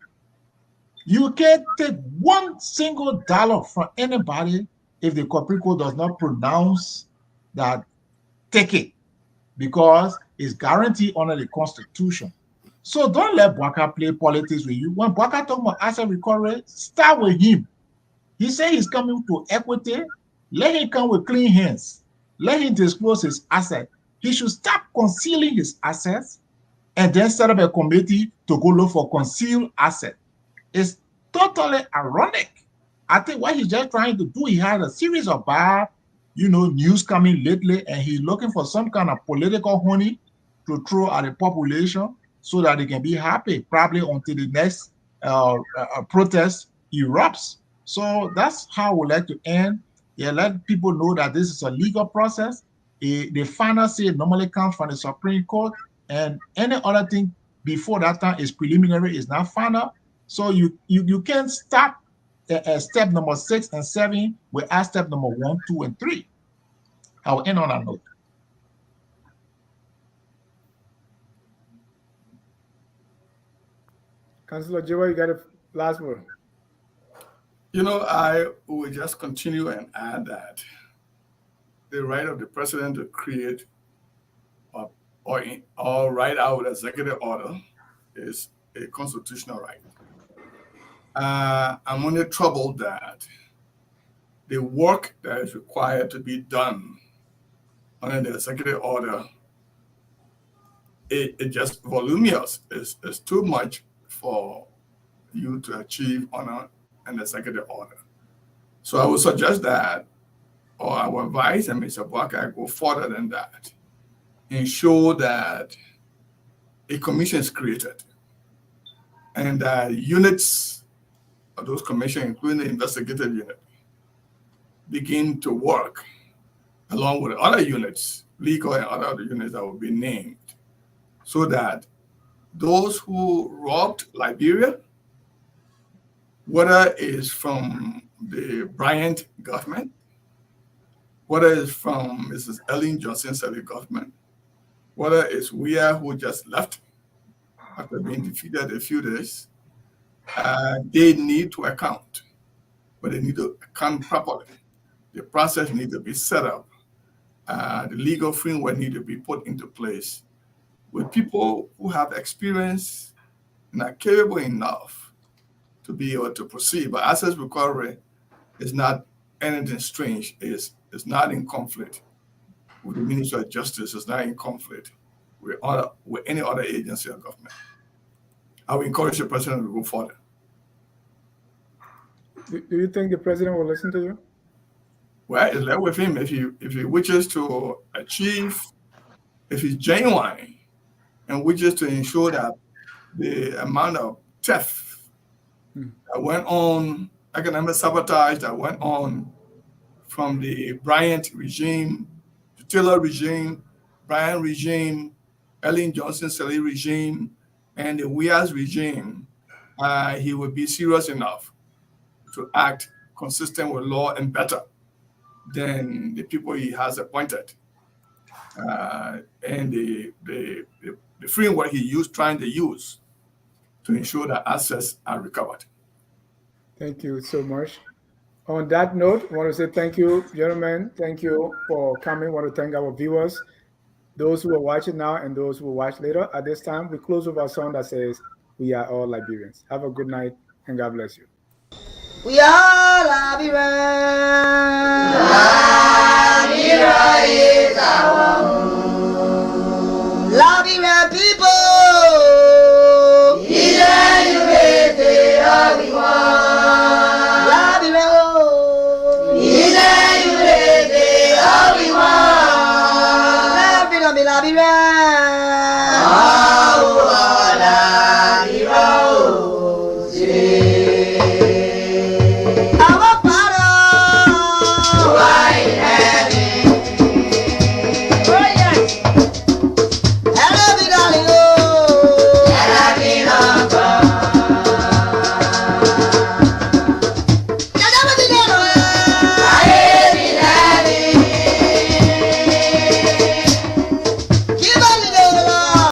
You can't take one single dollar from anybody if the Supreme Court does not pronounce that take it, because it's guaranteed under the Constitution. So don't let Bwaka play politics with you. When Bwaka talk about asset recovery, start with him. He said he's coming to equity. Let him come with clean hands. Let him disclose his asset. He should stop concealing his assets and then set up a committee to go look for concealed asset. It's totally ironic. I think what he's just trying to do, he had a series of bad, news coming lately, and he's looking for some kind of political honey to throw at the population so that they can be happy, probably until the next protest erupts. So that's how we like to end. Yeah, let people know that this is a legal process. The final say normally comes from the Supreme Court, and any other thing before that time is preliminary, is not final. So you can start step number 6 and 7 without step number 1, 2, and 3. I will end on that note. Councillor Jayweh, you got a last word. I will just continue and add that the right of the president to create or write out executive order is a constitutional right. I'm only troubled that the work that is required to be done under the executive order, it just voluminous. It's too much for you to achieve on an executive order. So I would suggest that, or I would advise Mr. Bwaka go further than that, ensure that a commission is created and that units of those commissions, including the investigative unit, begin to work along with other units, legal and other units that will be named, so that those who robbed Liberia, whether it's from the Bryant government, whether it's from Mrs. Ellen Johnson Sirleaf government, whether it's Weah who just left after being defeated a few days, they need to account, but they need to account properly. The process needs to be set up. The legal framework needs to be put into place with people who have experience and are capable enough to be able to proceed. But asset recovery is not anything strange. It's not in conflict with the Ministry of Justice. It's not in conflict with any other agency of government. I would encourage the president to go further. Do you think the president will listen to you? Well, it's left with him. If he wishes to achieve, if he's genuine and wishes to ensure that the amount of theft that went on, economic sabotage that went on from the Bryant regime, the Cllr regime, Bryant regime, Ellen Johnson Sirleaf regime, and the Weah's regime, he would be serious enough to act consistent with law and better than the people he has appointed. And the framework trying to use to ensure that assets are recovered. Thank you so much. On that note, I want to say thank you, gentlemen. Thank you for coming. I want to thank our viewers, those who are watching now and those who will watch later. At this time, we close with our song that says, "We are all Liberians." Have a good night and God bless you. We are Liberians.